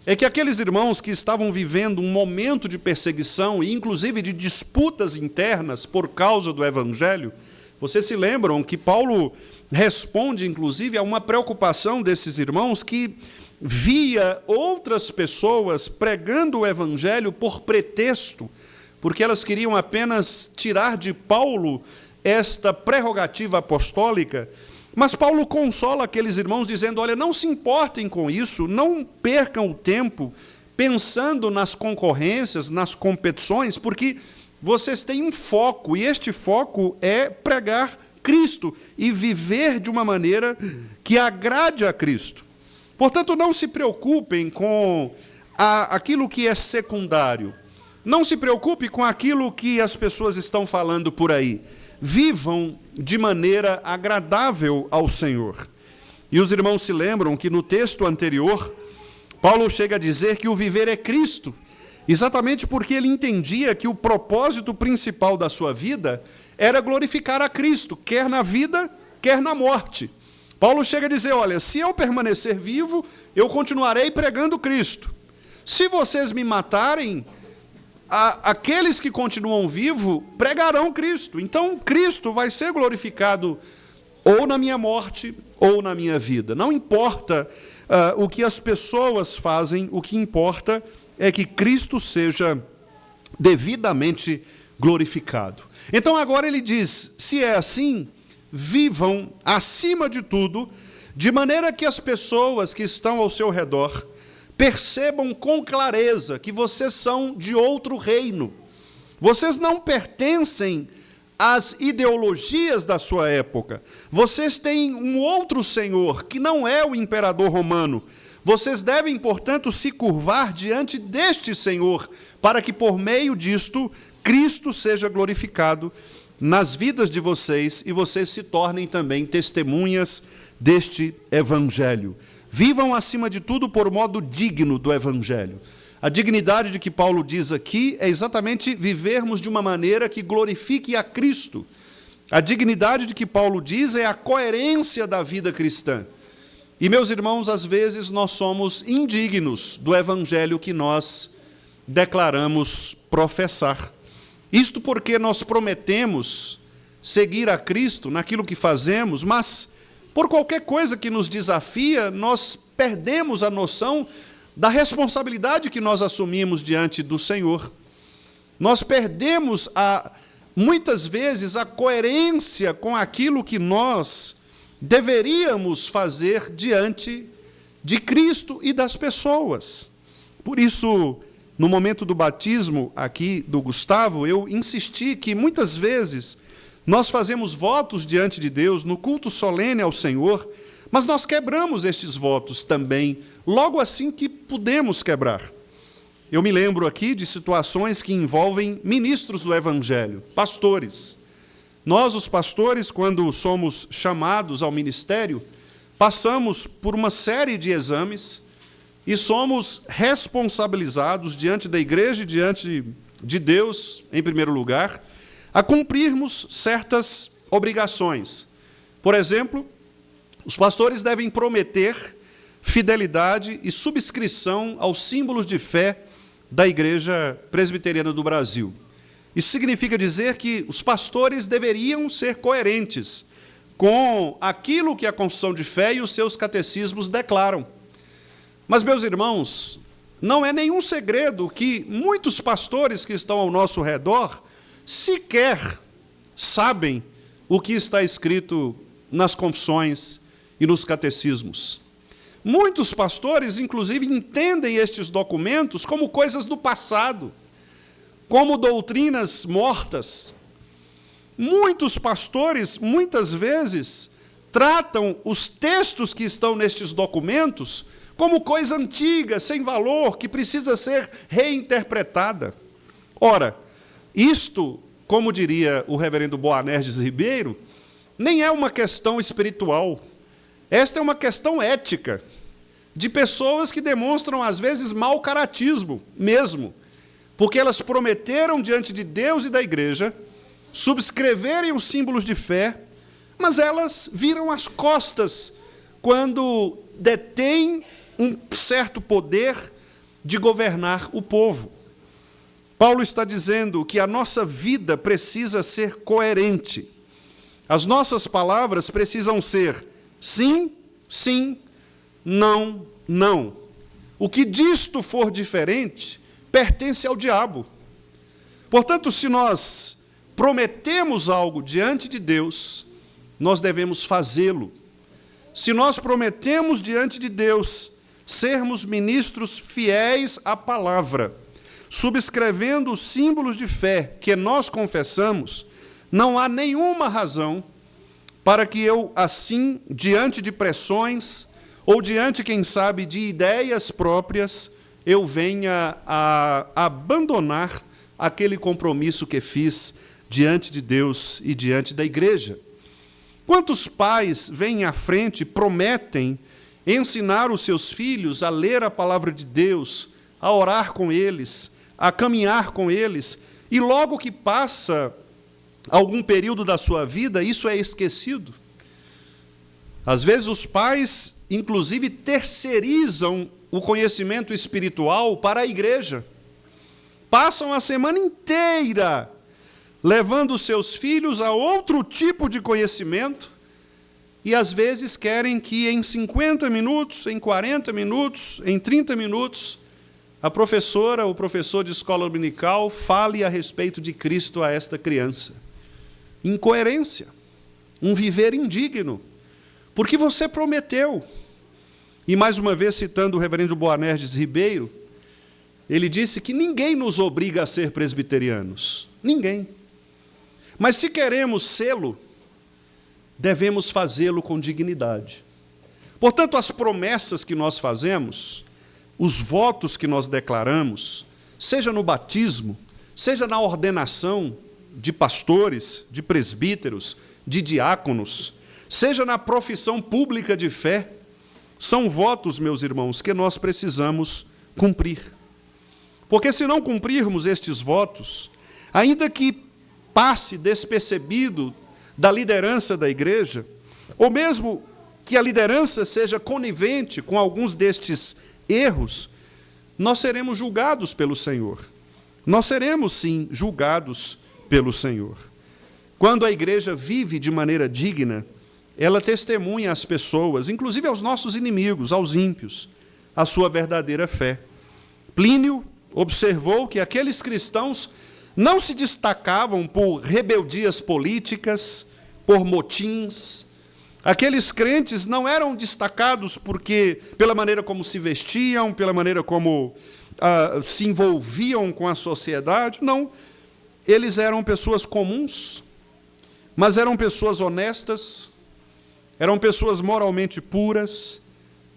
é que aqueles irmãos que estavam vivendo um momento de perseguição e, inclusive, de disputas internas por causa do Evangelho, vocês se lembram que Paulo responde, inclusive, a uma preocupação desses irmãos que via outras pessoas pregando o Evangelho por pretexto, porque elas queriam apenas tirar de Paulo esta prerrogativa apostólica. Mas Paulo consola aqueles irmãos dizendo: olha, não se importem com isso, não percam o tempo pensando nas concorrências, nas competições, porque vocês têm um foco, e este foco é pregar Cristo e viver de uma maneira que agrade a Cristo. Portanto, não se preocupem com aquilo que é secundário. Não se preocupe com aquilo que as pessoas estão falando por aí. Vivam de maneira agradável ao Senhor. E os irmãos se lembram que no texto anterior, Paulo chega a dizer que o viver é Cristo, exatamente porque ele entendia que o propósito principal da sua vida era glorificar a Cristo, quer na vida, quer na morte. Paulo chega a dizer: olha, se eu permanecer vivo, eu continuarei pregando Cristo. Se vocês me matarem, aqueles que continuam vivos pregarão Cristo. Então, Cristo vai ser glorificado ou na minha morte ou na minha vida. Não importa o que as pessoas fazem, o que importa é que Cristo seja devidamente glorificado. Então, agora ele diz: se é assim, vivam acima de tudo, de maneira que as pessoas que estão ao seu redor percebam com clareza que vocês são de outro reino. Vocês não pertencem às ideologias da sua época. Vocês têm um outro Senhor, que não é o imperador romano. Vocês devem, portanto, se curvar diante deste Senhor, para que por meio disto, Cristo seja glorificado nas vidas de vocês e vocês se tornem também testemunhas deste Evangelho. Vivam, acima de tudo, por modo digno do Evangelho. A dignidade de que Paulo diz aqui é exatamente vivermos de uma maneira que glorifique a Cristo. A dignidade de que Paulo diz é a coerência da vida cristã. E, meus irmãos, às vezes nós somos indignos do Evangelho que nós declaramos professar. Isto porque nós prometemos seguir a Cristo naquilo que fazemos, mas por qualquer coisa que nos desafia, nós perdemos a noção da responsabilidade que nós assumimos diante do Senhor. Nós perdemos, muitas vezes, a coerência com aquilo que nós deveríamos fazer diante de Cristo e das pessoas. Por isso, no momento do batismo aqui do Gustavo, eu insisti que muitas vezes nós fazemos votos diante de Deus no culto solene ao Senhor, mas nós quebramos estes votos também, logo assim que podemos quebrar. Eu me lembro aqui de situações que envolvem ministros do Evangelho, pastores. Nós, os pastores, quando somos chamados ao ministério, passamos por uma série de exames e somos responsabilizados diante da igreja e diante de Deus, em primeiro lugar, a cumprirmos certas obrigações. Por exemplo, os pastores devem prometer fidelidade e subscrição aos símbolos de fé da Igreja Presbiteriana do Brasil. Isso significa dizer que os pastores deveriam ser coerentes com aquilo que a confissão de fé e os seus catecismos declaram. Mas, meus irmãos, não é nenhum segredo que muitos pastores que estão ao nosso redor sequer sabem o que está escrito nas confissões e nos catecismos. Muitos pastores, inclusive, entendem estes documentos como coisas do passado, como doutrinas mortas. Muitos pastores, muitas vezes, tratam os textos que estão nestes documentos como coisa antiga, sem valor, que precisa ser reinterpretada. Ora, isto, como diria o reverendo Boanerges Ribeiro, nem é uma questão espiritual. Esta é uma questão ética, de pessoas que demonstram, às vezes, mau caratismo mesmo, porque elas prometeram diante de Deus e da igreja subscreverem os símbolos de fé, mas elas viram as costas quando detêm um certo poder de governar o povo. Paulo está dizendo que a nossa vida precisa ser coerente. As nossas palavras precisam ser sim, sim, não, não. O que disto for diferente pertence ao diabo. Portanto, se nós prometemos algo diante de Deus, nós devemos fazê-lo. Se nós prometemos diante de Deus sermos ministros fiéis à palavra, subscrevendo os símbolos de fé que nós confessamos, não há nenhuma razão para que eu, assim, diante de pressões, ou diante, quem sabe, de ideias próprias, eu venha a abandonar aquele compromisso que fiz diante de Deus e diante da igreja. Quantos pais vêm à frente e prometem ensinar os seus filhos a ler a palavra de Deus, a orar com eles, a caminhar com eles, e logo que passa algum período da sua vida, isso é esquecido? Às vezes os pais, inclusive, terceirizam o conhecimento espiritual para a igreja. Passam a semana inteira levando os seus filhos a outro tipo de conhecimento, e às vezes querem que em 50 minutos, em 40 minutos, em 30 minutos, a professora, o professor de escola dominical fale a respeito de Cristo a esta criança. Incoerência, um viver indigno, porque você prometeu. E mais uma vez, citando o reverendo Boanerges Ribeiro, ele disse que ninguém nos obriga a ser presbiterianos. Ninguém. Mas se queremos sê-lo, devemos fazê-lo com dignidade. Portanto, as promessas que nós fazemos, os votos que nós declaramos, seja no batismo, seja na ordenação de pastores, de presbíteros, de diáconos, seja na profissão pública de fé, são votos, meus irmãos, que nós precisamos cumprir. Porque se não cumprirmos estes votos, ainda que passe despercebido da liderança da igreja, ou mesmo que a liderança seja conivente com alguns destes erros, nós seremos julgados pelo Senhor. Nós seremos, sim, julgados pelo Senhor. Quando a igreja vive de maneira digna, ela testemunha às pessoas, inclusive aos nossos inimigos, aos ímpios, a sua verdadeira fé. Plínio observou que aqueles cristãos não se destacavam por rebeldias políticas, por motins. Aqueles crentes não eram destacados pela maneira como se vestiam, pela maneira como se envolviam com a sociedade. Não, eles eram pessoas comuns, mas eram pessoas honestas, eram pessoas moralmente puras,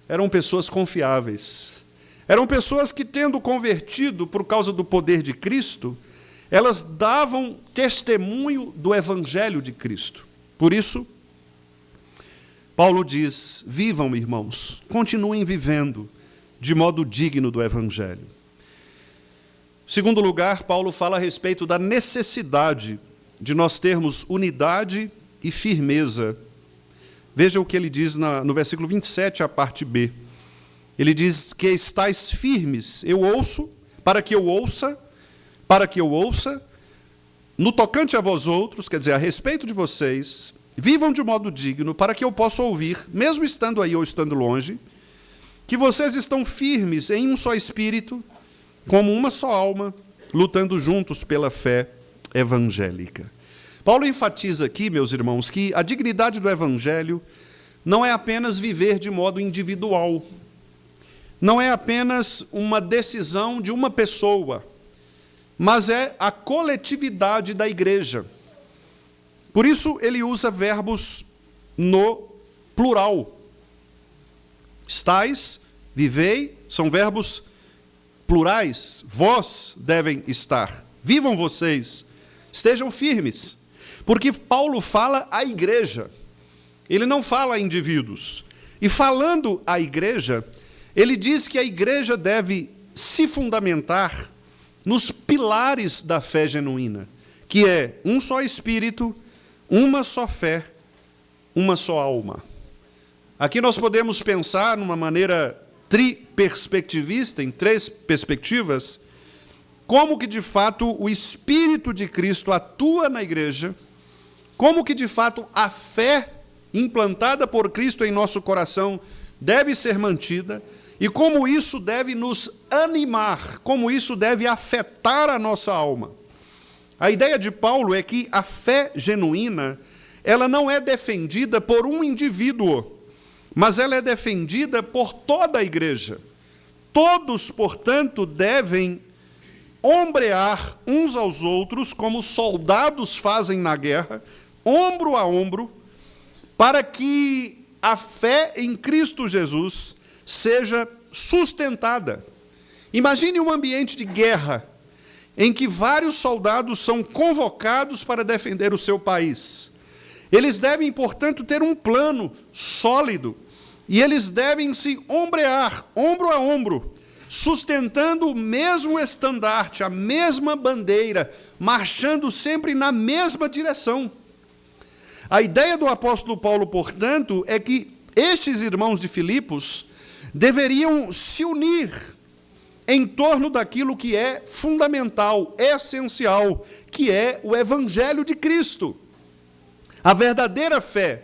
eram pessoas confiáveis. Eram pessoas que, tendo convertido por causa do poder de Cristo, elas davam testemunho do Evangelho de Cristo. Por isso, Paulo diz: vivam, irmãos, continuem vivendo de modo digno do Evangelho. Em segundo lugar, Paulo fala a respeito da necessidade de nós termos unidade e firmeza. Veja o que ele diz no versículo 27, a parte B. Ele diz que estáis firmes, para que eu ouça, no tocante a vós outros, quer dizer, a respeito de vocês, vivam de modo digno, para que eu possa ouvir, mesmo estando aí ou estando longe, que vocês estão firmes em um só espírito, como uma só alma, lutando juntos pela fé evangélica. Paulo enfatiza aqui, meus irmãos, que a dignidade do Evangelho não é apenas viver de modo individual, não é apenas uma decisão de uma pessoa, mas é a coletividade da igreja. Por isso, ele usa verbos no plural. Estais, vivei, são verbos plurais. Vós devem estar. Vivam vocês. Estejam firmes. Porque Paulo fala à igreja. Ele não fala a indivíduos. E falando à igreja, ele diz que a igreja deve se fundamentar nos pilares da fé genuína, que é um só espírito, uma só fé, uma só alma. Aqui nós podemos pensar numa maneira triperspectivista, em três perspectivas, como que de fato o Espírito de Cristo atua na igreja, como que de fato a fé implantada por Cristo em nosso coração deve ser mantida, e como isso deve nos animar, como isso deve afetar a nossa alma. A ideia de Paulo é que a fé genuína, ela não é defendida por um indivíduo, mas ela é defendida por toda a igreja. Todos, portanto, devem ombrear uns aos outros, como soldados fazem na guerra, ombro a ombro, para que a fé em Cristo Jesus seja sustentada. Imagine um ambiente de guerra, em que vários soldados são convocados para defender o seu país. Eles devem, portanto, ter um plano sólido, e eles devem se ombrear, ombro a ombro, sustentando o mesmo estandarte, a mesma bandeira, marchando sempre na mesma direção. A ideia do apóstolo Paulo, portanto, é que estes irmãos de Filipos deveriam se unir em torno daquilo que é fundamental, essencial, que é o Evangelho de Cristo. A verdadeira fé,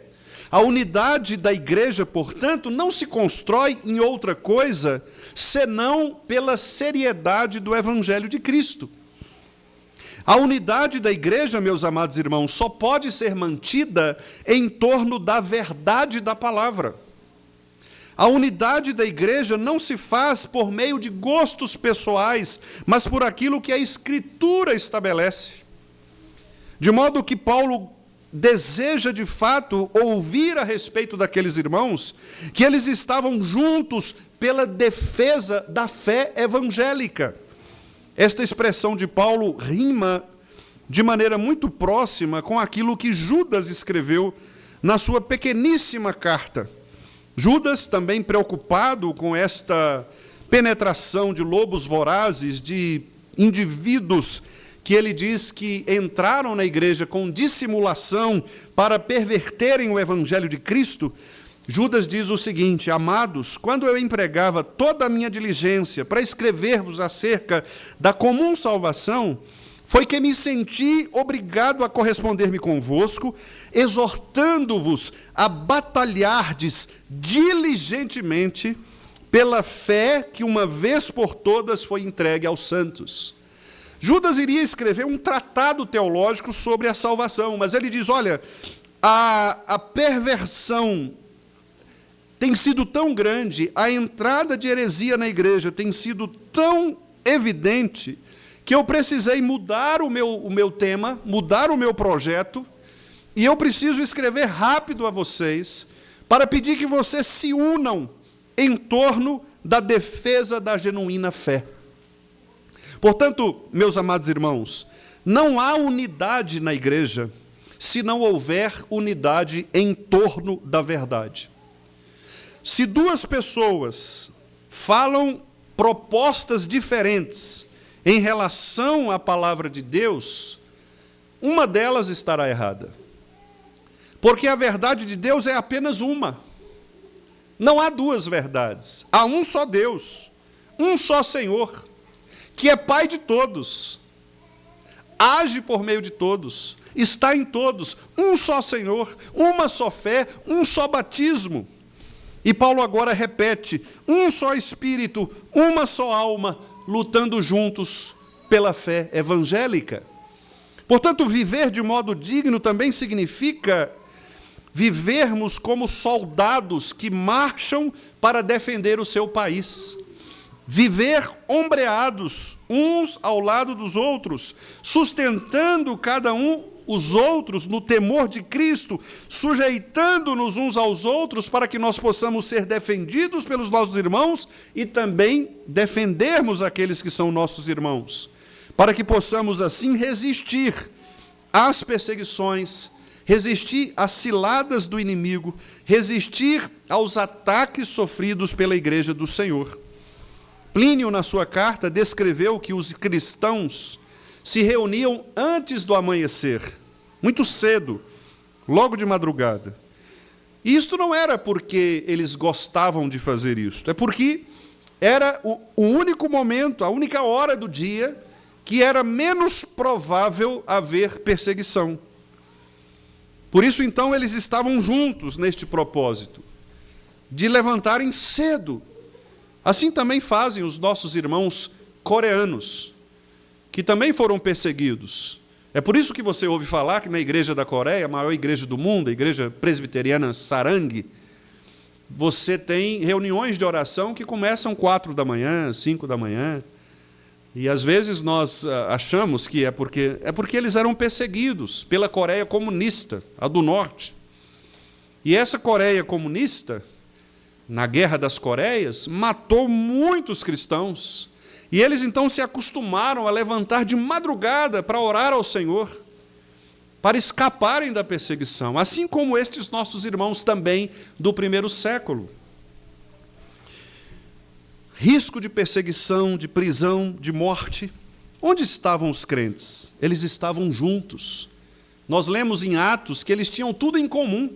a unidade da igreja, portanto, não se constrói em outra coisa, senão pela seriedade do Evangelho de Cristo. A unidade da igreja, meus amados irmãos, só pode ser mantida em torno da verdade da palavra. A unidade da igreja não se faz por meio de gostos pessoais, mas por aquilo que a Escritura estabelece. De modo que Paulo deseja, de fato, ouvir a respeito daqueles irmãos, que eles estavam juntos pela defesa da fé evangélica. Esta expressão de Paulo rima de maneira muito próxima com aquilo que Judas escreveu na sua pequeníssima carta. Judas, também preocupado com esta penetração de lobos vorazes, de indivíduos que ele diz que entraram na igreja com dissimulação para perverterem o evangelho de Cristo, Judas diz o seguinte: amados, quando eu empregava toda a minha diligência para escrever-vos acerca da comum salvação, foi que me senti obrigado a corresponder-me convosco, exortando-vos a batalhardes diligentemente pela fé que uma vez por todas foi entregue aos santos. Judas iria escrever um tratado teológico sobre a salvação, mas ele diz, olha, a perversão tem sido tão grande, a entrada de heresia na igreja tem sido tão evidente, que eu precisei mudar o meu tema, mudar o meu projeto, e eu preciso escrever rápido a vocês, para pedir que vocês se unam em torno da defesa da genuína fé. Portanto, meus amados irmãos, não há unidade na igreja se não houver unidade em torno da verdade. Se duas pessoas falam propostas diferentes em relação à palavra de Deus, uma delas estará errada. Porque a verdade de Deus é apenas uma. Não há duas verdades. Há um só Deus, um só Senhor, que é Pai de todos, age por meio de todos, está em todos, um só Senhor, uma só fé, um só batismo. E Paulo agora repete, um só Espírito, uma só alma, lutando juntos pela fé evangélica. Portanto, viver de modo digno também significa vivermos como soldados que marcham para defender o seu país. Viver ombreados uns ao lado dos outros, sustentando cada um os outros no temor de Cristo, sujeitando-nos uns aos outros para que nós possamos ser defendidos pelos nossos irmãos e também defendermos aqueles que são nossos irmãos, para que possamos assim resistir às perseguições, resistir às ciladas do inimigo, resistir aos ataques sofridos pela igreja do Senhor. Plínio, na sua carta, descreveu que os cristãos se reuniam antes do amanhecer, muito cedo, logo de madrugada. E isto não era porque eles gostavam de fazer isto, é porque era o único momento, a única hora do dia que era menos provável haver perseguição. Por isso, então, eles estavam juntos neste propósito, de levantarem cedo. Assim também fazem os nossos irmãos coreanos, que também foram perseguidos. É por isso que você ouve falar que na igreja da Coreia, a maior igreja do mundo, a igreja presbiteriana Sarang, você tem reuniões de oração que começam 4 da manhã, 5 da manhã. E às vezes nós achamos que é porque eles eram perseguidos pela Coreia comunista, a do norte. E essa Coreia comunista, na Guerra das Coreias, matou muitos cristãos. E eles então se acostumaram a levantar de madrugada para orar ao Senhor, para escaparem da perseguição, assim como estes nossos irmãos também do primeiro século. Risco de perseguição, de prisão, de morte. Onde estavam os crentes? Eles estavam juntos. Nós lemos em Atos que eles tinham tudo em comum.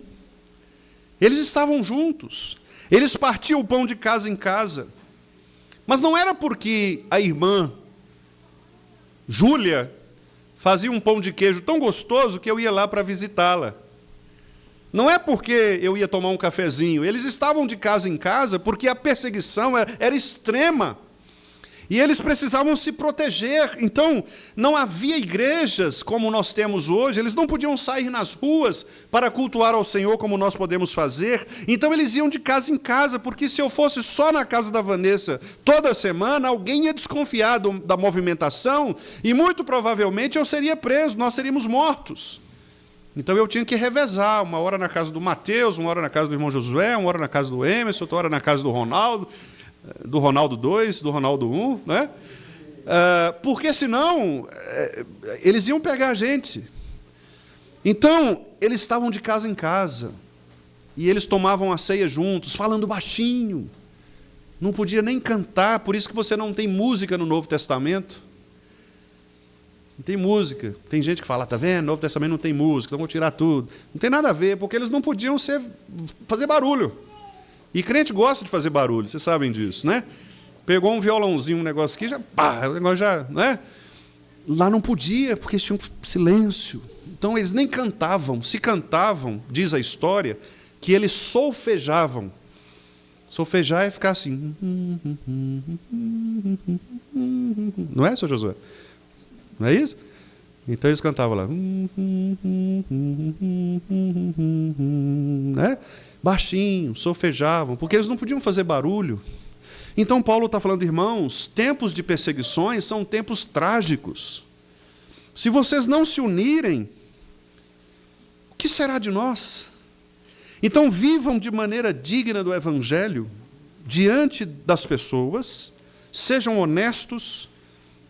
Eles estavam juntos. Eles partiam o pão de casa em casa. Mas não era porque a irmã Júlia fazia um pão de queijo tão gostoso que eu ia lá para visitá-la. Não é porque eu ia tomar um cafezinho. Eles estavam de casa em casa porque a perseguição era extrema. E eles precisavam se proteger. Então, não havia igrejas como nós temos hoje. Eles não podiam sair nas ruas para cultuar ao Senhor como nós podemos fazer. Então, eles iam de casa em casa, porque se eu fosse só na casa da Vanessa toda semana, alguém ia desconfiar da movimentação e, muito provavelmente, eu seria preso, nós seríamos mortos. Então, eu tinha que revezar, uma hora na casa do Mateus, uma hora na casa do irmão Josué, uma hora na casa do Emerson, outra hora na casa do Ronaldo 2, do Ronaldo 1, né? Porque senão eles iam pegar a gente. Então, eles estavam de casa em casa, e eles tomavam a ceia juntos, falando baixinho. Não podia nem cantar, por isso que você não tem música no Novo Testamento. Não tem música. Tem gente que fala, tá vendo? No Novo Testamento não tem música, então vou tirar tudo. Não tem nada a ver, porque eles não podiam fazer barulho. E crente gosta de fazer barulho, vocês sabem disso, né? Pegou um violãozinho, um negócio aqui, já, pá, o negócio já, né? Lá não podia, porque tinha um silêncio. Então eles nem cantavam. Se cantavam, diz a história, que eles solfejavam. Solfejar é ficar assim. Não é, Sr. Josué? Não é isso? Então eles cantavam lá. Né? Baixinho, solfejavam, porque eles não podiam fazer barulho. Então Paulo está falando, irmãos, tempos de perseguições são tempos trágicos. Se vocês não se unirem, o que será de nós? Então vivam de maneira digna do Evangelho, diante das pessoas, sejam honestos,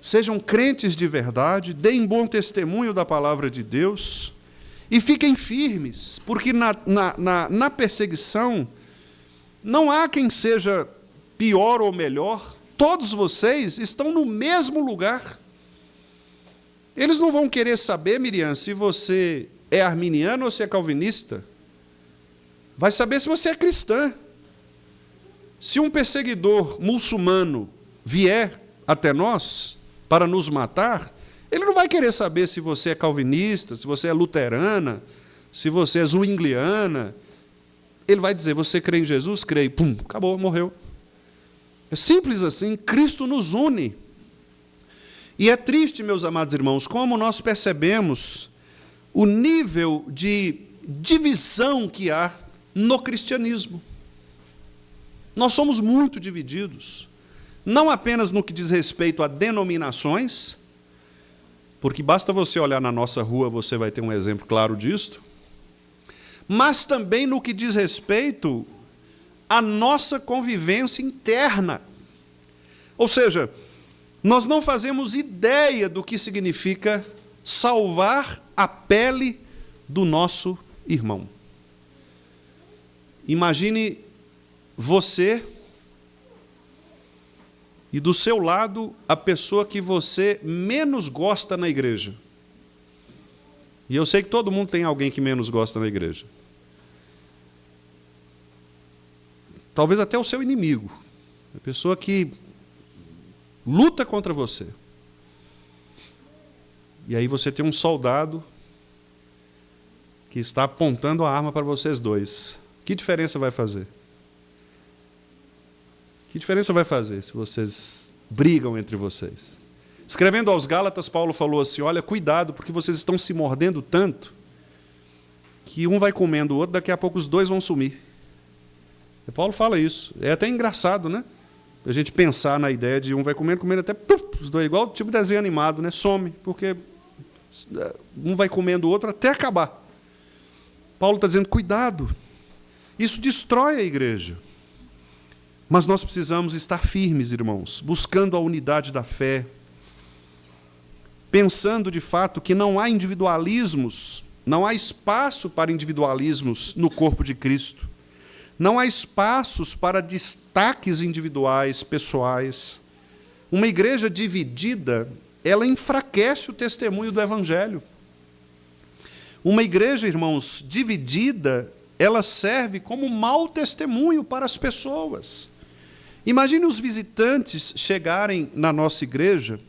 sejam crentes de verdade, deem bom testemunho da palavra de Deus e fiquem firmes, porque na perseguição não há quem seja pior ou melhor, todos vocês estão no mesmo lugar. Eles não vão querer saber, Miriam, se você é arminiano ou se é calvinista. Vai saber se você é cristã. Se um perseguidor muçulmano vier até nós para nos matar, ele não vai querer saber se você é calvinista, se você é luterana, se você é zwingliana. Ele vai dizer, você crê em Jesus? Creio. Pum, acabou, morreu. É simples assim, Cristo nos une. E é triste, meus amados irmãos, como nós percebemos o nível de divisão que há no cristianismo. Nós somos muito divididos, não apenas no que diz respeito a denominações, porque basta você olhar na nossa rua, você vai ter um exemplo claro disto, mas também no que diz respeito à nossa convivência interna. Ou seja, nós não fazemos ideia do que significa salvar a pele do nosso irmão. Imagine você e do seu lado a pessoa que você menos gosta na igreja. E eu sei que todo mundo tem alguém que menos gosta na igreja. Talvez até o seu inimigo, a pessoa que luta contra você. E aí você tem um soldado que está apontando a arma para vocês dois. Que diferença vai fazer? Que diferença vai fazer se vocês brigam entre vocês? Escrevendo aos Gálatas, Paulo falou assim, olha, cuidado, porque vocês estão se mordendo tanto que um vai comendo o outro, daqui a pouco os dois vão sumir. E Paulo fala isso. É até engraçado, né? A gente pensar na ideia de um vai comendo até os dois, igual tipo desenho animado, né? Some, porque um vai comendo o outro até acabar. Paulo está dizendo, cuidado, isso destrói a igreja. Mas nós precisamos estar firmes, irmãos, buscando a unidade da fé, pensando de fato que não há individualismos, não há espaço para individualismos no corpo de Cristo. Não há espaços para destaques individuais, pessoais. Uma igreja dividida, ela enfraquece o testemunho do Evangelho. Uma igreja, irmãos, dividida, ela serve como mau testemunho para as pessoas. Imagine os visitantes chegarem na nossa igreja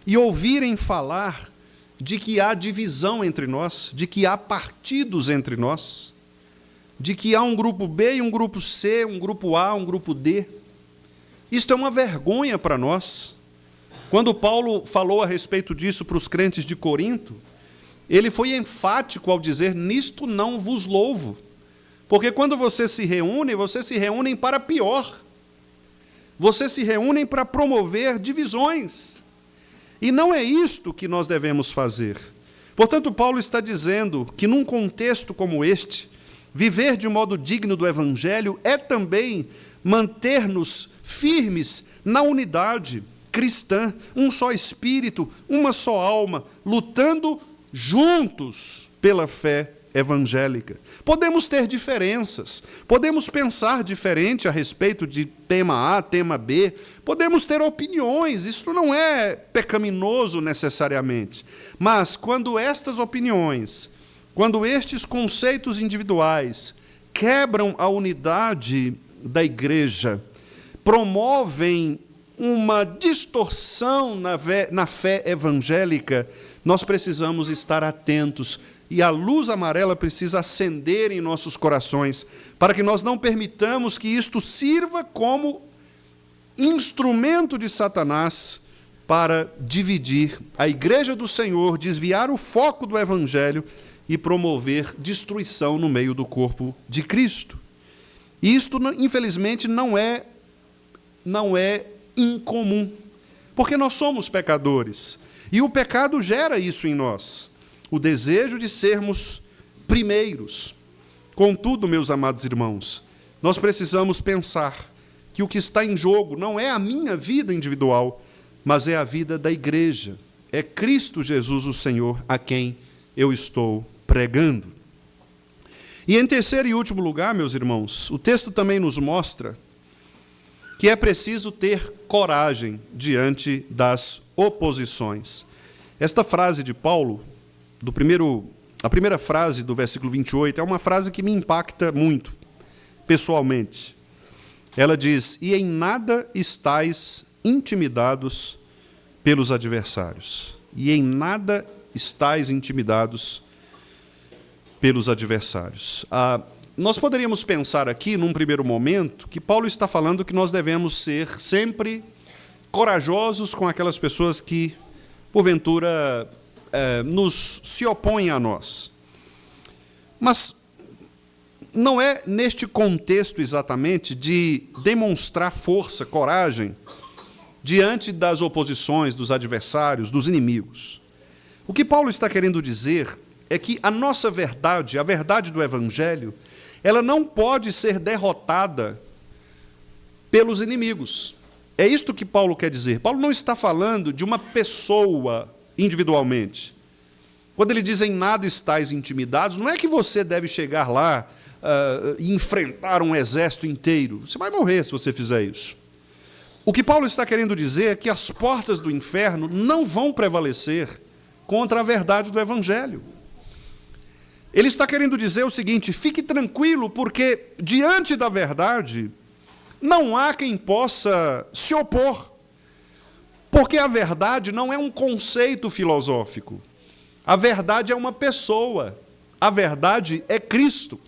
e ouvirem falar de que há divisão entre nós, de que há partidos entre nós, de que há um grupo B e um grupo C, um grupo A, um grupo D. Isto é uma vergonha para nós. Quando Paulo falou a respeito disso para os crentes de Corinto, ele foi enfático ao dizer, nisto não vos louvo. Porque quando vocês se reúnem para pior. Vocês se reúnem para promover divisões. E não é isto que nós devemos fazer. Portanto, Paulo está dizendo que num contexto como este, viver de modo digno do Evangelho é também manter-nos firmes na unidade cristã, um só espírito, uma só alma, lutando juntos pela fé evangélica. Podemos ter diferenças, podemos pensar diferente a respeito de tema A, tema B, podemos ter opiniões, isso não é pecaminoso necessariamente. Mas quando estas opiniões, quando estes conceitos individuais quebram a unidade da igreja, promovem uma distorção na fé evangélica, nós precisamos estar atentos. E a luz amarela precisa acender em nossos corações, para que nós não permitamos que isto sirva como instrumento de Satanás para dividir a igreja do Senhor, desviar o foco do Evangelho e promover destruição no meio do corpo de Cristo. E isto, infelizmente, não é incomum, porque nós somos pecadores, e o pecado gera isso em nós. O desejo de sermos primeiros. Contudo, meus amados irmãos, nós precisamos pensar que o que está em jogo não é a minha vida individual, mas é a vida da igreja. É Cristo Jesus, o Senhor, a quem eu estou pregando. E em terceiro e último lugar, meus irmãos, o texto também nos mostra que é preciso ter coragem diante das oposições. Esta frase de Paulo, a primeira frase do versículo 28, é uma frase que me impacta muito, pessoalmente. Ela diz: e em nada estais intimidados pelos adversários. E em nada estais intimidados pelos adversários. Nós poderíamos pensar aqui, num primeiro momento, que Paulo está falando que nós devemos ser sempre corajosos com aquelas pessoas que, porventura, se opõem a nós. Mas não é neste contexto exatamente de demonstrar força, coragem, diante das oposições, dos adversários, dos inimigos. O que Paulo está querendo dizer é que a nossa verdade, a verdade do Evangelho, ela não pode ser derrotada pelos inimigos. É isto que Paulo quer dizer. Paulo não está falando de uma pessoa individualmente. Quando ele diz em nada estais intimidados, não é que você deve chegar lá e enfrentar um exército inteiro. Você vai morrer se você fizer isso. O que Paulo está querendo dizer é que as portas do inferno não vão prevalecer contra a verdade do Evangelho. Ele está querendo dizer o seguinte: fique tranquilo, porque diante da verdade não há quem possa se opor. Porque a verdade não é um conceito filosófico. A verdade é uma pessoa. A verdade é Cristo.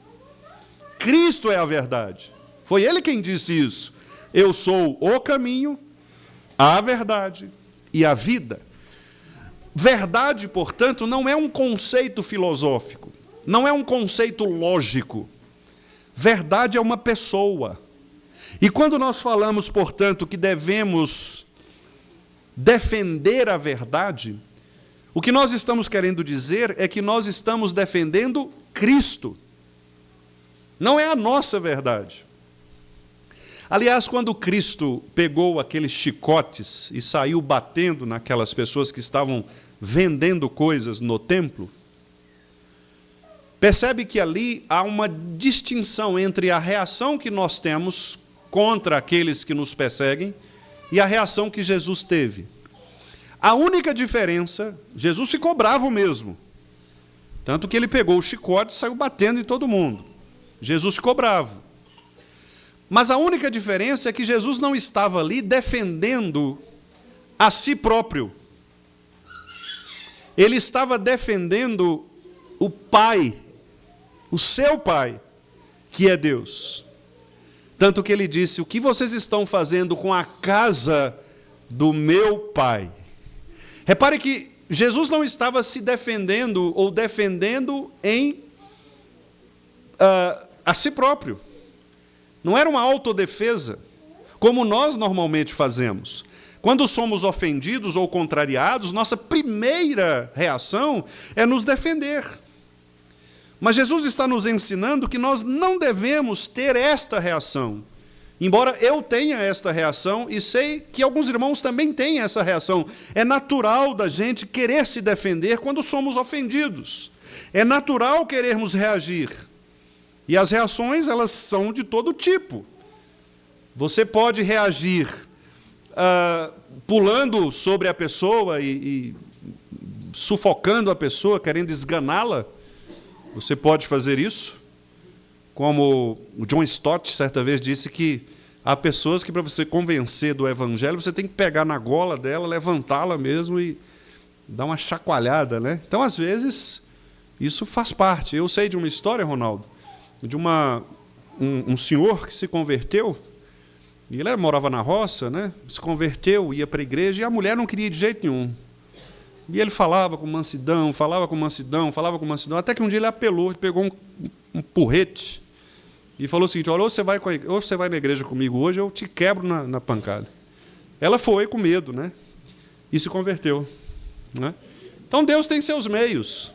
Cristo é a verdade. Foi Ele quem disse isso. Eu sou o caminho, a verdade e a vida. Verdade, portanto, não é um conceito filosófico. Não é um conceito lógico. Verdade é uma pessoa. E quando nós falamos, portanto, que devemos defender a verdade, o que nós estamos querendo dizer é que nós estamos defendendo Cristo. Não é a nossa verdade. Aliás, quando Cristo pegou aqueles chicotes e saiu batendo naquelas pessoas que estavam vendendo coisas no templo, percebe que ali há uma distinção entre a reação que nós temos contra aqueles que nos perseguem e a reação que Jesus teve. A única diferença, Jesus ficou bravo mesmo. Tanto que ele pegou o chicote e saiu batendo em todo mundo. Jesus ficou bravo. Mas a única diferença é que Jesus não estava ali defendendo a si próprio. Ele estava defendendo o Pai, o seu Pai, que é Deus. Tanto que ele disse: o que vocês estão fazendo com a casa do meu Pai? Repare que Jesus não estava se defendendo ou defendendo a si próprio. Não era uma autodefesa, como nós normalmente fazemos. Quando somos ofendidos ou contrariados, nossa primeira reação é nos defender. Mas Jesus está nos ensinando que nós não devemos ter esta reação. Embora eu tenha esta reação, e sei que alguns irmãos também têm essa reação. É natural da gente querer se defender quando somos ofendidos. É natural querermos reagir. E as reações, elas são de todo tipo. Você pode reagir pulando sobre a pessoa e sufocando a pessoa, querendo esganá-la. Você pode fazer isso. Como o John Stott, certa vez, disse que há pessoas que, para você convencer do Evangelho, você tem que pegar na gola dela, levantá-la mesmo e dar uma chacoalhada, né? Então, às vezes, isso faz parte. Eu sei de uma história, Ronaldo, de um senhor que se converteu, e ele morava na roça, né? Se converteu, ia para a igreja, e a mulher não queria ir de jeito nenhum. E ele falava com mansidão, até que um dia ele apelou, ele pegou um porrete e falou o seguinte: olha, ou você vai na igreja comigo hoje, ou eu te quebro na pancada. Ela foi com medo, né? E se converteu. Né? Então Deus tem seus meios.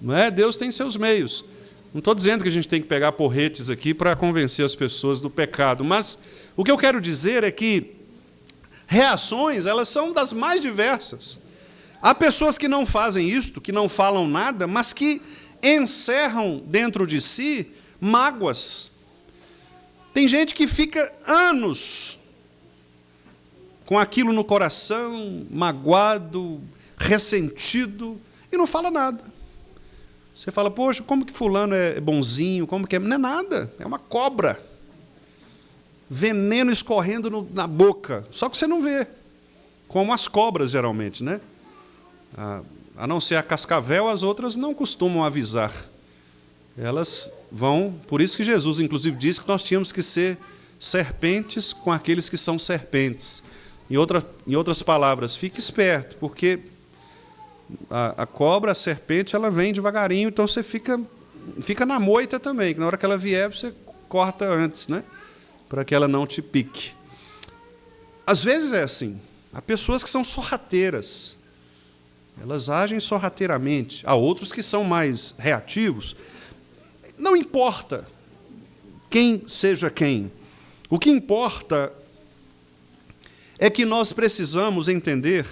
Não é? Deus tem seus meios. Não estou dizendo que a gente tem que pegar porretes aqui para convencer as pessoas do pecado, mas o que eu quero dizer é que reações, elas são das mais diversas. Há pessoas que não fazem isto, que não falam nada, mas que encerram dentro de si mágoas. Tem gente que fica anos com aquilo no coração, magoado, ressentido, e não fala nada. Você fala, poxa, como que fulano é bonzinho, como que é... Não é nada, é uma cobra. Veneno escorrendo na boca, só que você não vê. Como as cobras, geralmente, né? A não ser a cascavel, as outras não costumam avisar. Elas vão... Por isso que Jesus, inclusive, disse que nós tínhamos que ser serpentes com aqueles que são serpentes. Em outras palavras, fique esperto, porque a cobra, a serpente, ela vem devagarinho, então você fica na moita também, que na hora que ela vier, você corta antes, né? Para que ela não te pique. Às vezes é assim. Há pessoas que são sorrateiras. Elas agem sorrateiramente. Há outros que são mais reativos. Não importa quem seja quem. O que importa é que nós precisamos entender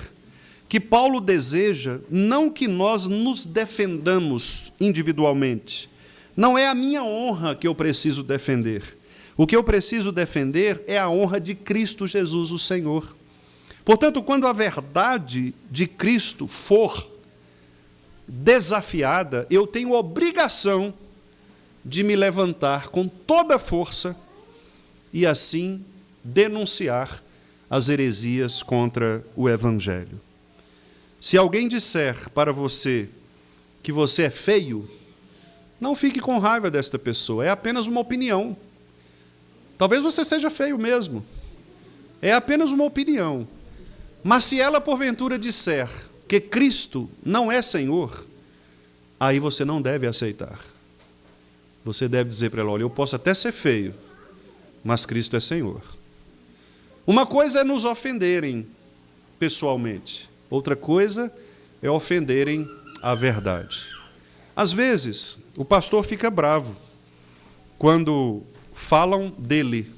que Paulo deseja não que nós nos defendamos individualmente. Não é a minha honra que eu preciso defender. O que eu preciso defender é a honra de Cristo Jesus, o Senhor. Portanto, quando a verdade de Cristo for desafiada, eu tenho obrigação de me levantar com toda a força e assim denunciar as heresias contra o Evangelho. Se alguém disser para você que você é feio, não fique com raiva desta pessoa, é apenas uma opinião. Talvez você seja feio mesmo, é apenas uma opinião. Mas se ela, porventura, disser que Cristo não é Senhor, aí você não deve aceitar. Você deve dizer para ela, olha, eu posso até ser feio, mas Cristo é Senhor. Uma coisa é nos ofenderem pessoalmente, outra coisa é ofenderem a verdade. Às vezes, o pastor fica bravo quando falam dele,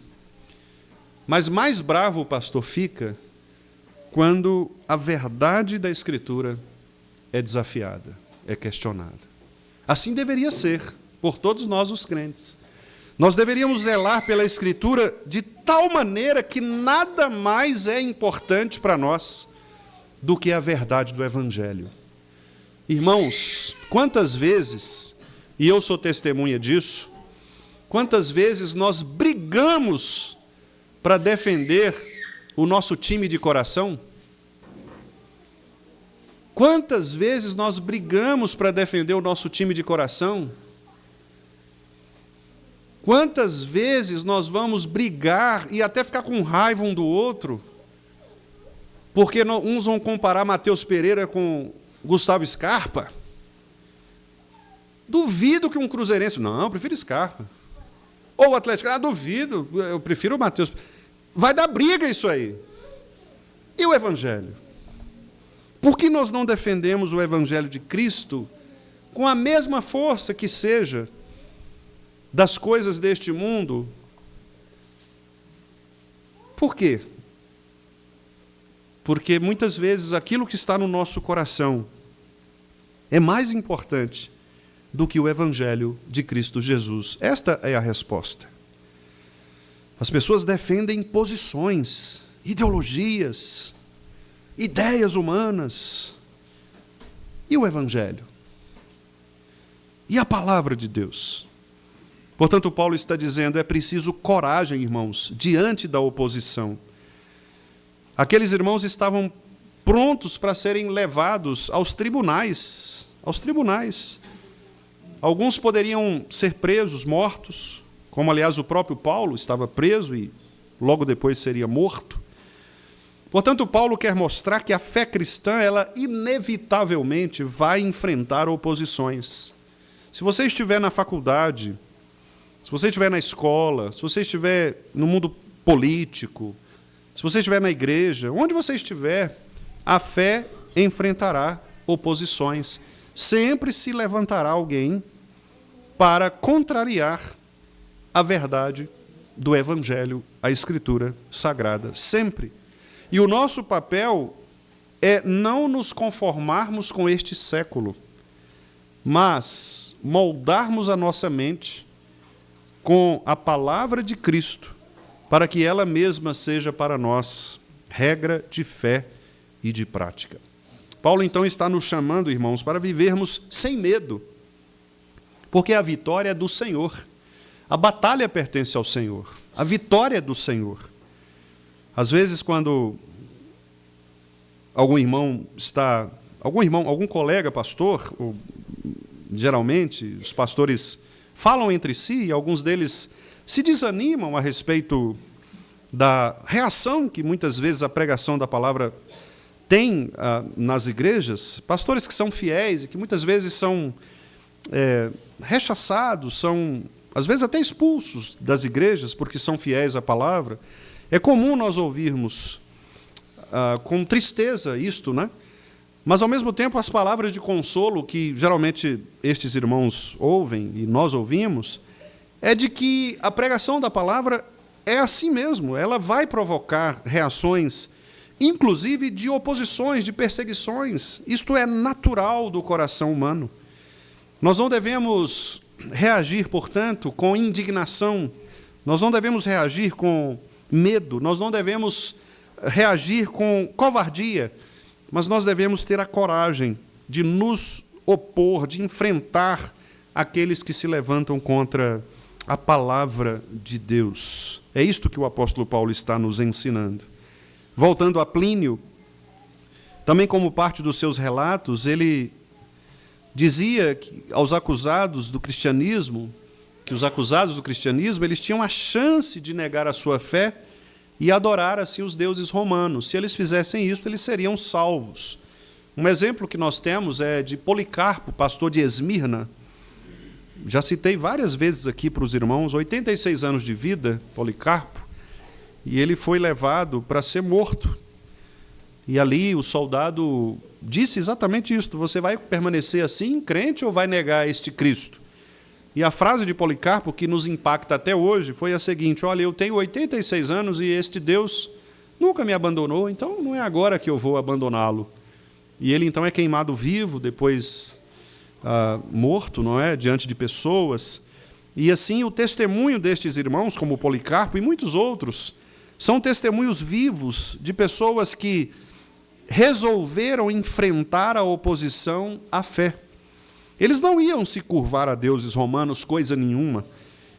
mas mais bravo o pastor fica quando a verdade da Escritura é desafiada, é questionada. Assim deveria ser por todos nós os crentes. Nós deveríamos zelar pela Escritura de tal maneira que nada mais é importante para nós do que a verdade do Evangelho. Irmãos, quantas vezes, e eu sou testemunha disso, quantas vezes nós brigamos para defender o nosso time de coração? Quantas vezes nós brigamos para defender o nosso time de coração? Quantas vezes nós vamos brigar e até ficar com raiva um do outro, porque uns vão comparar Matheus Pereira com Gustavo Scarpa? Duvido que um cruzeirense... Não, eu prefiro Scarpa. Ou o Atlético... duvido, eu prefiro o Matheus. Vai dar briga isso aí. E o Evangelho? Por que nós não defendemos o Evangelho de Cristo com a mesma força que seja das coisas deste mundo? Por quê? Porque muitas vezes aquilo que está no nosso coração é mais importante do que o Evangelho de Cristo Jesus? Esta é a resposta. As pessoas defendem posições, ideologias, ideias humanas. E o Evangelho? E a palavra de Deus? Portanto, Paulo está dizendo, é preciso coragem, irmãos, diante da oposição. Aqueles irmãos estavam prontos para serem levados aos tribunais. Alguns poderiam ser presos, mortos, como, aliás, o próprio Paulo estava preso e logo depois seria morto. Portanto, Paulo quer mostrar que a fé cristã, ela inevitavelmente vai enfrentar oposições. Se você estiver na faculdade, se você estiver na escola, se você estiver no mundo político, se você estiver na igreja, onde você estiver, a fé enfrentará oposições. Sempre se levantará alguém para contrariar a verdade do Evangelho, a Escritura Sagrada. Sempre. E o nosso papel é não nos conformarmos com este século, mas moldarmos a nossa mente com a palavra de Cristo, para que ela mesma seja para nós regra de fé e de prática. Paulo, então, está nos chamando, irmãos, para vivermos sem medo, porque a vitória é do Senhor. A batalha pertence ao Senhor. A vitória é do Senhor. Às vezes, quando algum colega pastor, ou, geralmente, os pastores falam entre si, e alguns deles se desanimam a respeito da reação que muitas vezes a pregação da palavra tem nas igrejas, pastores que são fiéis e que muitas vezes são rechaçados, são às vezes até expulsos das igrejas porque são fiéis à palavra. É comum nós ouvirmos com tristeza isto, né? Mas, ao mesmo tempo, as palavras de consolo que geralmente estes irmãos ouvem e nós ouvimos, é de que a pregação da palavra é assim mesmo, ela vai provocar reações, inclusive de oposições, de perseguições. Isto é natural do coração humano. Nós não devemos reagir, portanto, com indignação, nós não devemos reagir com medo, nós não devemos reagir com covardia, mas nós devemos ter a coragem de nos opor, de enfrentar aqueles que se levantam contra a palavra de Deus. É isto que o apóstolo Paulo está nos ensinando. Voltando a Plínio, também como parte dos seus relatos, ele dizia que aos acusados do cristianismo, que os acusados do cristianismo, eles tinham a chance de negar a sua fé e adorar assim os deuses romanos. Se eles fizessem isso, eles seriam salvos. Um exemplo que nós temos é de Policarpo, pastor de Esmirna. Já citei várias vezes aqui para os irmãos, 86 anos de vida, Policarpo, e ele foi levado para ser morto. E ali o soldado disse exatamente isso: você vai permanecer assim, crente, ou vai negar este Cristo? E a frase de Policarpo, que nos impacta até hoje, foi a seguinte: olha, eu tenho 86 anos e este Deus nunca me abandonou, então não é agora que eu vou abandoná-lo. E ele então é queimado vivo, depois morto, não é, diante de pessoas. E assim o testemunho destes irmãos, como Policarpo e muitos outros, são testemunhos vivos de pessoas que resolveram enfrentar a oposição à fé. Eles não iam se curvar a deuses romanos, coisa nenhuma.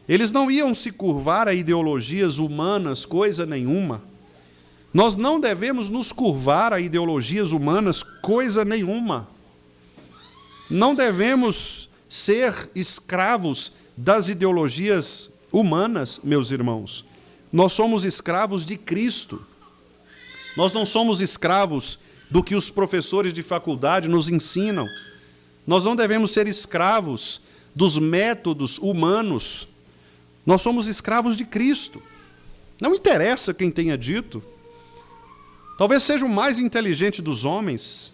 Eles não iam se curvar a ideologias humanas, coisa nenhuma. Nós não devemos nos curvar a ideologias humanas, coisa nenhuma. Não devemos ser escravos das ideologias humanas, meus irmãos. Nós somos escravos de Cristo. Nós não somos escravos do que os professores de faculdade nos ensinam. Nós não devemos ser escravos dos métodos humanos. Nós somos escravos de Cristo. Não interessa quem tenha dito. Talvez seja o mais inteligente dos homens.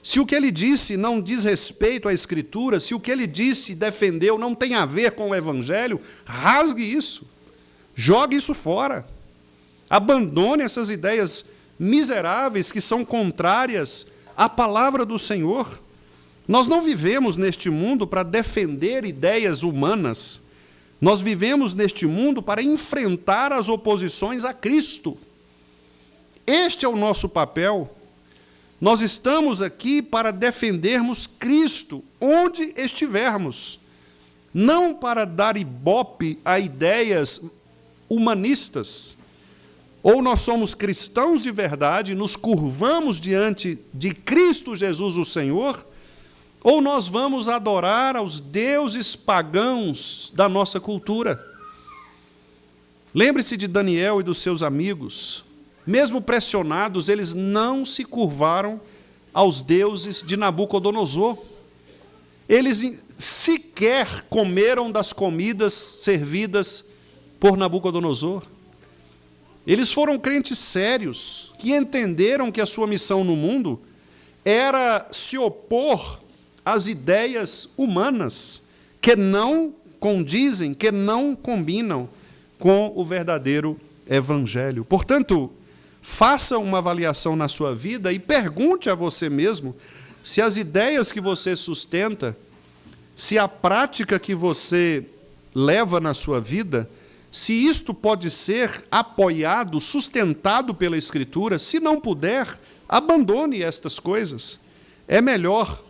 Se o que ele disse não diz respeito à Escritura, se o que ele disse e defendeu não tem a ver com o Evangelho, rasgue isso. Jogue isso fora. Abandone essas ideias miseráveis que são contrárias à palavra do Senhor. Nós não vivemos neste mundo para defender ideias humanas. Nós vivemos neste mundo para enfrentar as oposições a Cristo. Este é o nosso papel. Nós estamos aqui para defendermos Cristo, onde estivermos. Não para dar ibope a ideias humanistas. Ou nós somos cristãos de verdade, nos curvamos diante de Cristo Jesus, o Senhor, ou nós vamos adorar aos deuses pagãos da nossa cultura. Lembre-se de Daniel e dos seus amigos. Mesmo pressionados, eles não se curvaram aos deuses de Nabucodonosor. Eles sequer comeram das comidas servidas por Nabucodonosor. Eles foram crentes sérios, que entenderam que a sua missão no mundo era se opor às ideias humanas, que não condizem, que não combinam com o verdadeiro evangelho. Portanto, faça uma avaliação na sua vida e pergunte a você mesmo se as ideias que você sustenta, se a prática que você leva na sua vida, se isto pode ser apoiado, sustentado pela Escritura. Se não puder, abandone estas coisas. É melhor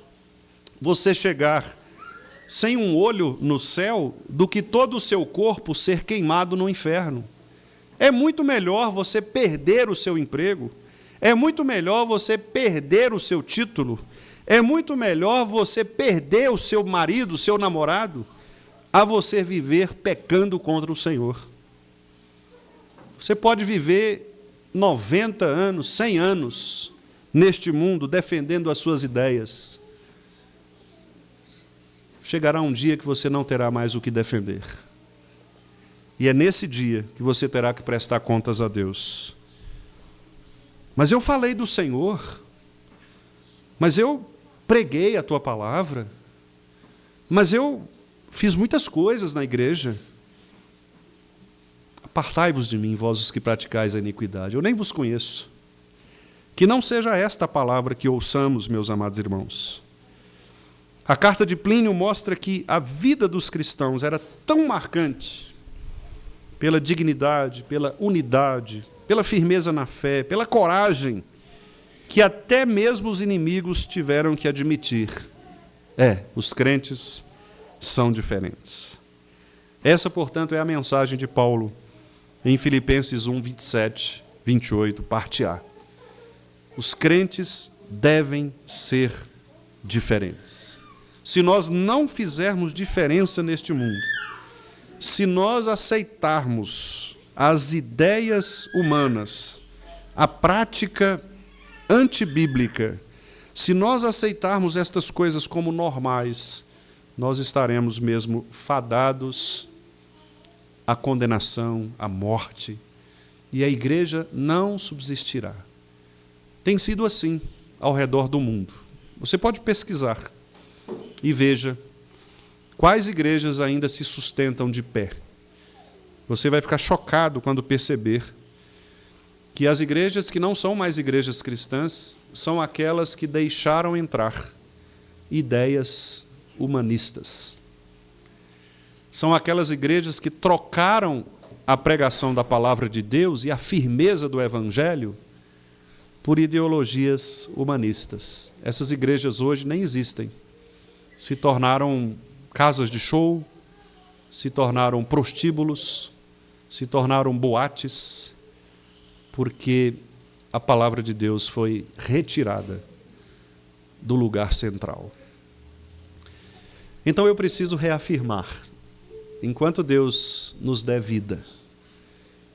você chegar sem um olho no céu do que todo o seu corpo ser queimado no inferno. É muito melhor você perder o seu emprego, é muito melhor você perder o seu título, é muito melhor você perder o seu marido, o seu namorado, a você viver pecando contra o Senhor. Você pode viver 90 anos, 100 anos neste mundo defendendo as suas ideias. Chegará um dia que você não terá mais o que defender. E é nesse dia que você terá que prestar contas a Deus. Mas eu falei do Senhor, mas eu preguei a tua palavra, mas eu fiz muitas coisas na igreja. Apartai-vos de mim, vós os que praticais a iniquidade. Eu nem vos conheço. Que não seja esta a palavra que ouçamos, meus amados irmãos. A carta de Plínio mostra que a vida dos cristãos era tão marcante pela dignidade, pela unidade, pela firmeza na fé, pela coragem, que até mesmo os inimigos tiveram que admitir: os crentes são diferentes. Essa, portanto, é a mensagem de Paulo em Filipenses 1, 27, 28, parte A. Os crentes devem ser diferentes. Se nós não fizermos diferença neste mundo, se nós aceitarmos as ideias humanas, a prática antibíblica, se nós aceitarmos estas coisas como normais, nós estaremos mesmo fadados à condenação, à morte, e a igreja não subsistirá. Tem sido assim ao redor do mundo. Você pode pesquisar e veja quais igrejas ainda se sustentam de pé. Você vai ficar chocado quando perceber que as igrejas que não são mais igrejas cristãs são aquelas que deixaram entrar ideias humanistas. São aquelas igrejas que trocaram a pregação da palavra de Deus e a firmeza do Evangelho por ideologias humanistas. Essas igrejas hoje nem existem. Se tornaram casas de show, se tornaram prostíbulos, se tornaram boates, porque a palavra de Deus foi retirada do lugar central. Então eu preciso reafirmar: enquanto Deus nos der vida,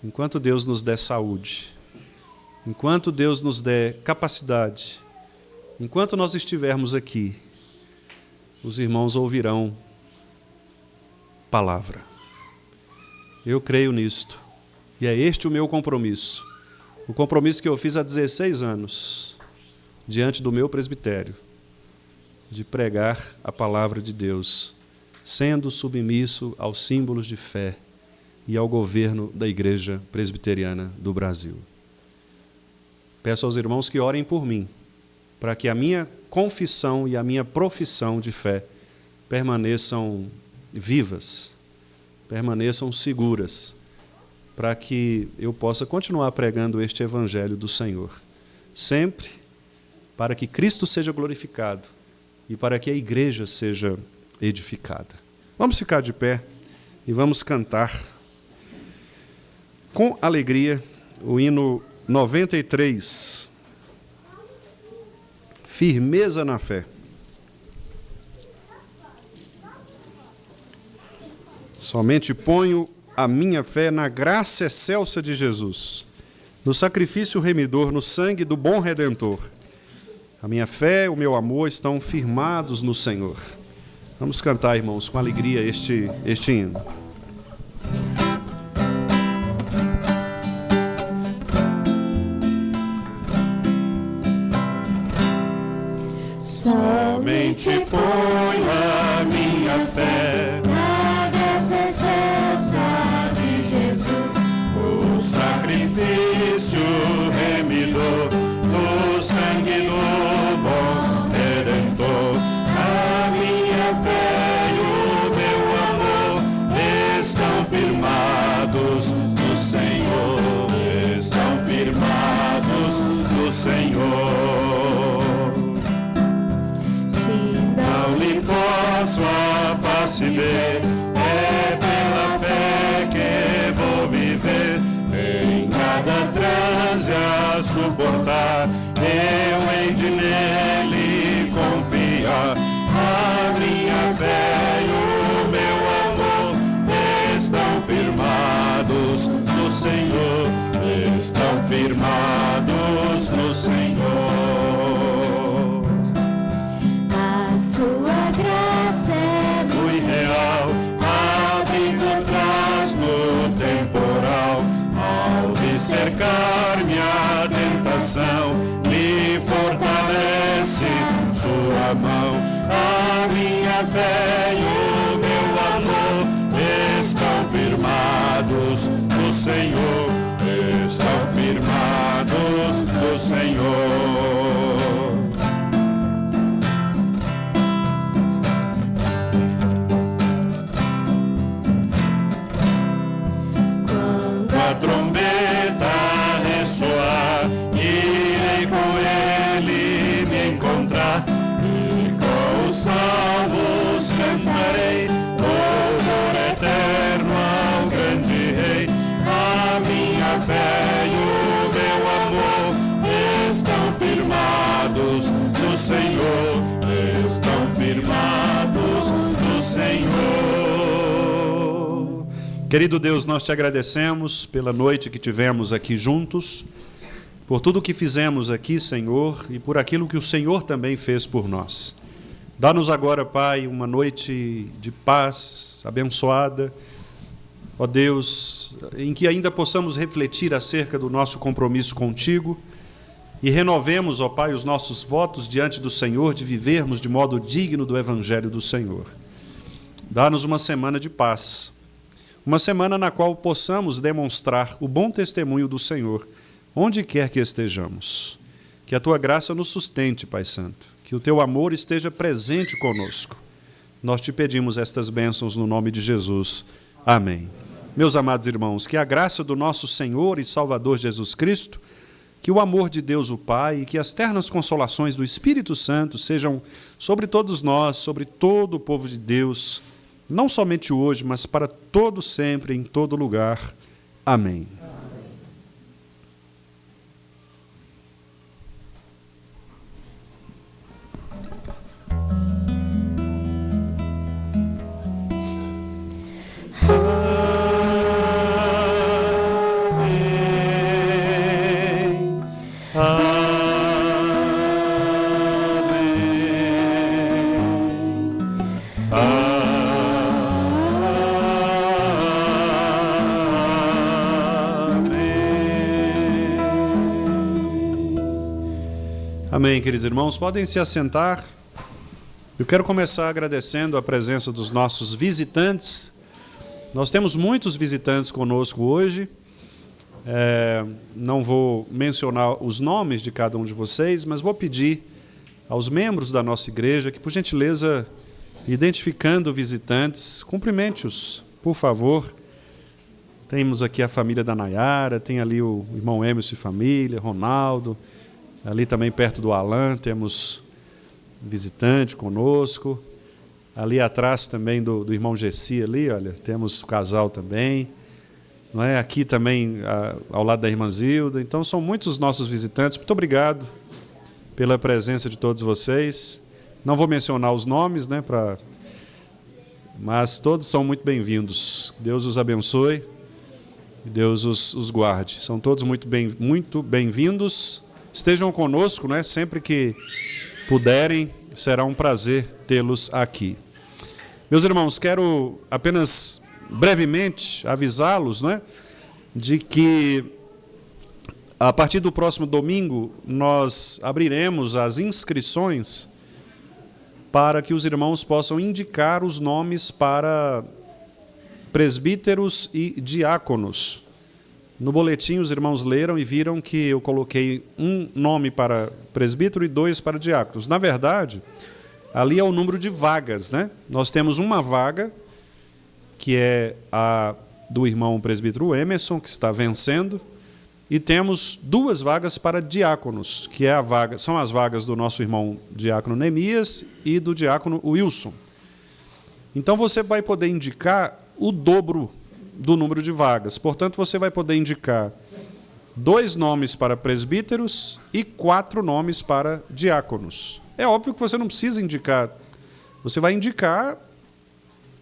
enquanto Deus nos der saúde, enquanto Deus nos der capacidade, enquanto nós estivermos aqui, os irmãos ouvirão palavra. Eu creio nisto, e é este o meu compromisso. O compromisso que eu fiz há 16 anos, diante do meu presbitério, de pregar a palavra de Deus, sendo submisso aos símbolos de fé e ao governo da Igreja Presbiteriana do Brasil. Peço aos irmãos que orem por mim, para que a minha confissão e a minha profissão de fé permaneçam vivas, permaneçam seguras, para que eu possa continuar pregando este Evangelho do Senhor, sempre para que Cristo seja glorificado e para que a igreja seja edificada. Vamos ficar de pé e vamos cantar com alegria o hino 93, Firmeza na Fé. Somente ponho a minha fé na graça excelsa de Jesus, no sacrifício remidor, no sangue do bom Redentor. A minha fé e o meu amor estão firmados no Senhor. Vamos cantar, irmãos, com alegria este hino. Somente ponho a minha fé na graça excelsa de Jesus, O sacrifício remidor, no sangue do bom Redentor. A minha fé e o meu amor estão firmados no Senhor, estão firmados no Senhor. Não lhe posso a face ver, é pela fé que vou viver, em cada transe a suportar, eu hei de nele confiar. A minha fé e o meu amor estão firmados no Senhor, estão firmados no Senhor. sua graça é muito real, abrindo traz no temporal, ao me cercar-me a tentação, me fortalece sua mão. A minha fé e o meu amor estão firmados no Senhor, estão firmados no Senhor. A trombeta ressoar, irei com ele me encontrar, e com os salvos cantarei louvor eterno ao grande Rei. A minha fé e o meu amor estão firmados no Senhor, estão firmados no Senhor. Querido Deus, nós te agradecemos pela noite que tivemos aqui juntos, por tudo que fizemos aqui, Senhor, e por aquilo que o Senhor também fez por nós. Dá-nos agora, Pai, uma noite de paz abençoada, ó Deus, em que ainda possamos refletir acerca do nosso compromisso contigo e renovemos, ó Pai, os nossos votos diante do Senhor de vivermos de modo digno do Evangelho do Senhor. Dá-nos uma semana de paz, uma semana na qual possamos demonstrar o bom testemunho do Senhor, onde quer que estejamos. Que a tua graça nos sustente, Pai Santo, que o teu amor esteja presente conosco. Nós te pedimos estas bênçãos no nome de Jesus. Amém. Meus amados irmãos, que a graça do nosso Senhor e Salvador Jesus Cristo, que o amor de Deus o Pai e que as ternas consolações do Espírito Santo sejam sobre todos nós, sobre todo o povo de Deus, não somente hoje, mas para todo sempre, em todo lugar. Amém. Amém, queridos irmãos, podem se assentar. Eu quero começar agradecendo a presença dos nossos visitantes. Nós temos muitos visitantes conosco hoje. Não vou mencionar os nomes de cada um de vocês, mas vou pedir aos membros da nossa igreja, que por gentileza, identificando visitantes, cumprimente-os, por favor. Temos aqui a família da Nayara, tem ali o irmão Emerson e família, Ronaldo, ali também perto do Alan, temos visitante conosco. Ali atrás também do irmão Gessi ali, olha, temos o casal também. Não é? Aqui também, ao lado da irmã Zilda. Então, são muitos os nossos visitantes. Muito obrigado pela presença de todos vocês. Não vou mencionar os nomes, né, mas todos são muito bem-vindos. Deus os abençoe, Deus os guarde. São todos muito bem-vindos. Estejam conosco, né, sempre que puderem, será um prazer tê-los aqui. Meus irmãos, quero apenas brevemente avisá-los, né, de que a partir do próximo domingo nós abriremos as inscrições para que os irmãos possam indicar os nomes para presbíteros e diáconos. No boletim os irmãos leram e viram que eu coloquei um nome para presbítero e 2 para diáconos. Na verdade, ali é o número de vagas, né? Nós temos uma vaga, que é a do irmão presbítero Emerson, que está vencendo, e temos 2 vagas para diáconos, que são as vagas do nosso irmão diácono Neemias e do diácono Wilson. Então você vai poder indicar o dobro do número de vagas. Portanto, você vai poder indicar 2 nomes para presbíteros e 4 nomes para diáconos. É óbvio que você não precisa indicar. Você vai indicar,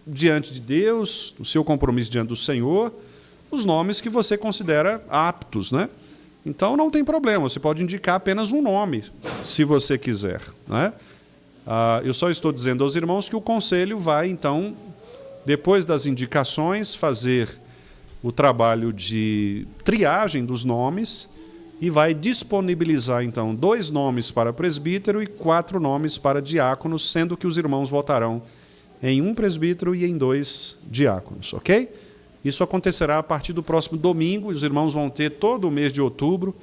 diante de Deus, o seu compromisso diante do Senhor, os nomes que você considera aptos, né? Então, não tem problema. Você pode indicar apenas um nome, se você quiser, né? Eu só estou dizendo aos irmãos que o conselho vai, então, depois das indicações, fazer o trabalho de triagem dos nomes e vai disponibilizar, então, 2 nomes para presbítero e 4 nomes para diáconos, sendo que os irmãos votarão em um presbítero e em 2 diáconos, ok? Isso acontecerá a partir do próximo domingo. Os irmãos vão ter todo o mês de outubro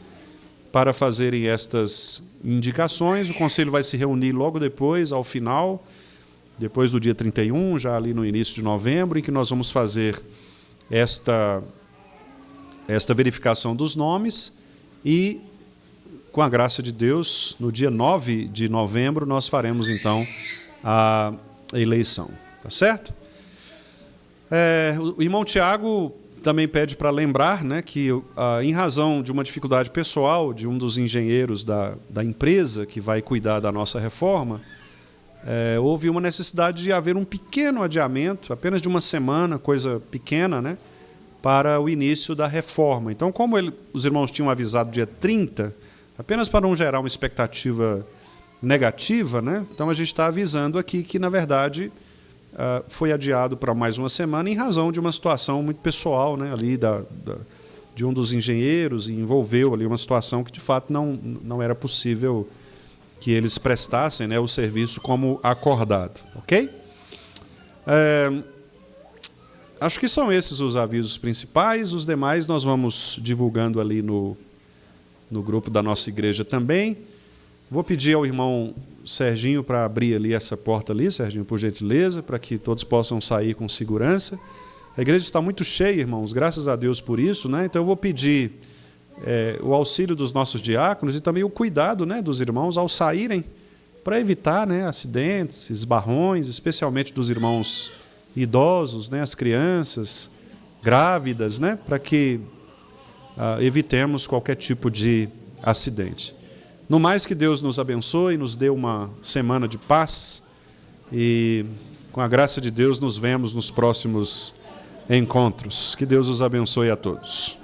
para fazerem estas indicações. O conselho vai se reunir logo depois, ao final, depois do dia 31, já ali no início de novembro, em que nós vamos fazer esta verificação dos nomes e, com a graça de Deus, no dia 9 de novembro, nós faremos, então, a eleição. Tá certo? O irmão Tiago também pede para lembrar, né, que, em razão de uma dificuldade pessoal de um dos engenheiros da empresa que vai cuidar da nossa reforma, houve uma necessidade de haver um pequeno adiamento, apenas de uma semana, coisa pequena, né, para o início da reforma. Então, como os irmãos tinham avisado dia 30, apenas para não gerar uma expectativa negativa, né, então a gente está avisando aqui que, na verdade, foi adiado para mais uma semana em razão de uma situação muito pessoal, né, ali de um dos engenheiros, e envolveu ali uma situação que, de fato, não era possível que eles prestassem, né, o serviço como acordado. Ok? Acho que são esses os avisos principais. Os demais nós vamos divulgando ali no grupo da nossa igreja também. Vou pedir ao irmão Serginho para abrir ali essa porta ali, Serginho, por gentileza, para que todos possam sair com segurança. A igreja está muito cheia, irmãos, graças a Deus por isso, né? Então eu vou pedir o auxílio dos nossos diáconos e também o cuidado, né, dos irmãos ao saírem, para evitar, né, acidentes, esbarrões, especialmente dos irmãos idosos, né, as crianças, grávidas, né, para que evitemos qualquer tipo de acidente. No mais, que Deus nos abençoe, nos dê uma semana de paz e, com a graça de Deus, nos vemos nos próximos encontros. Que Deus os abençoe a todos.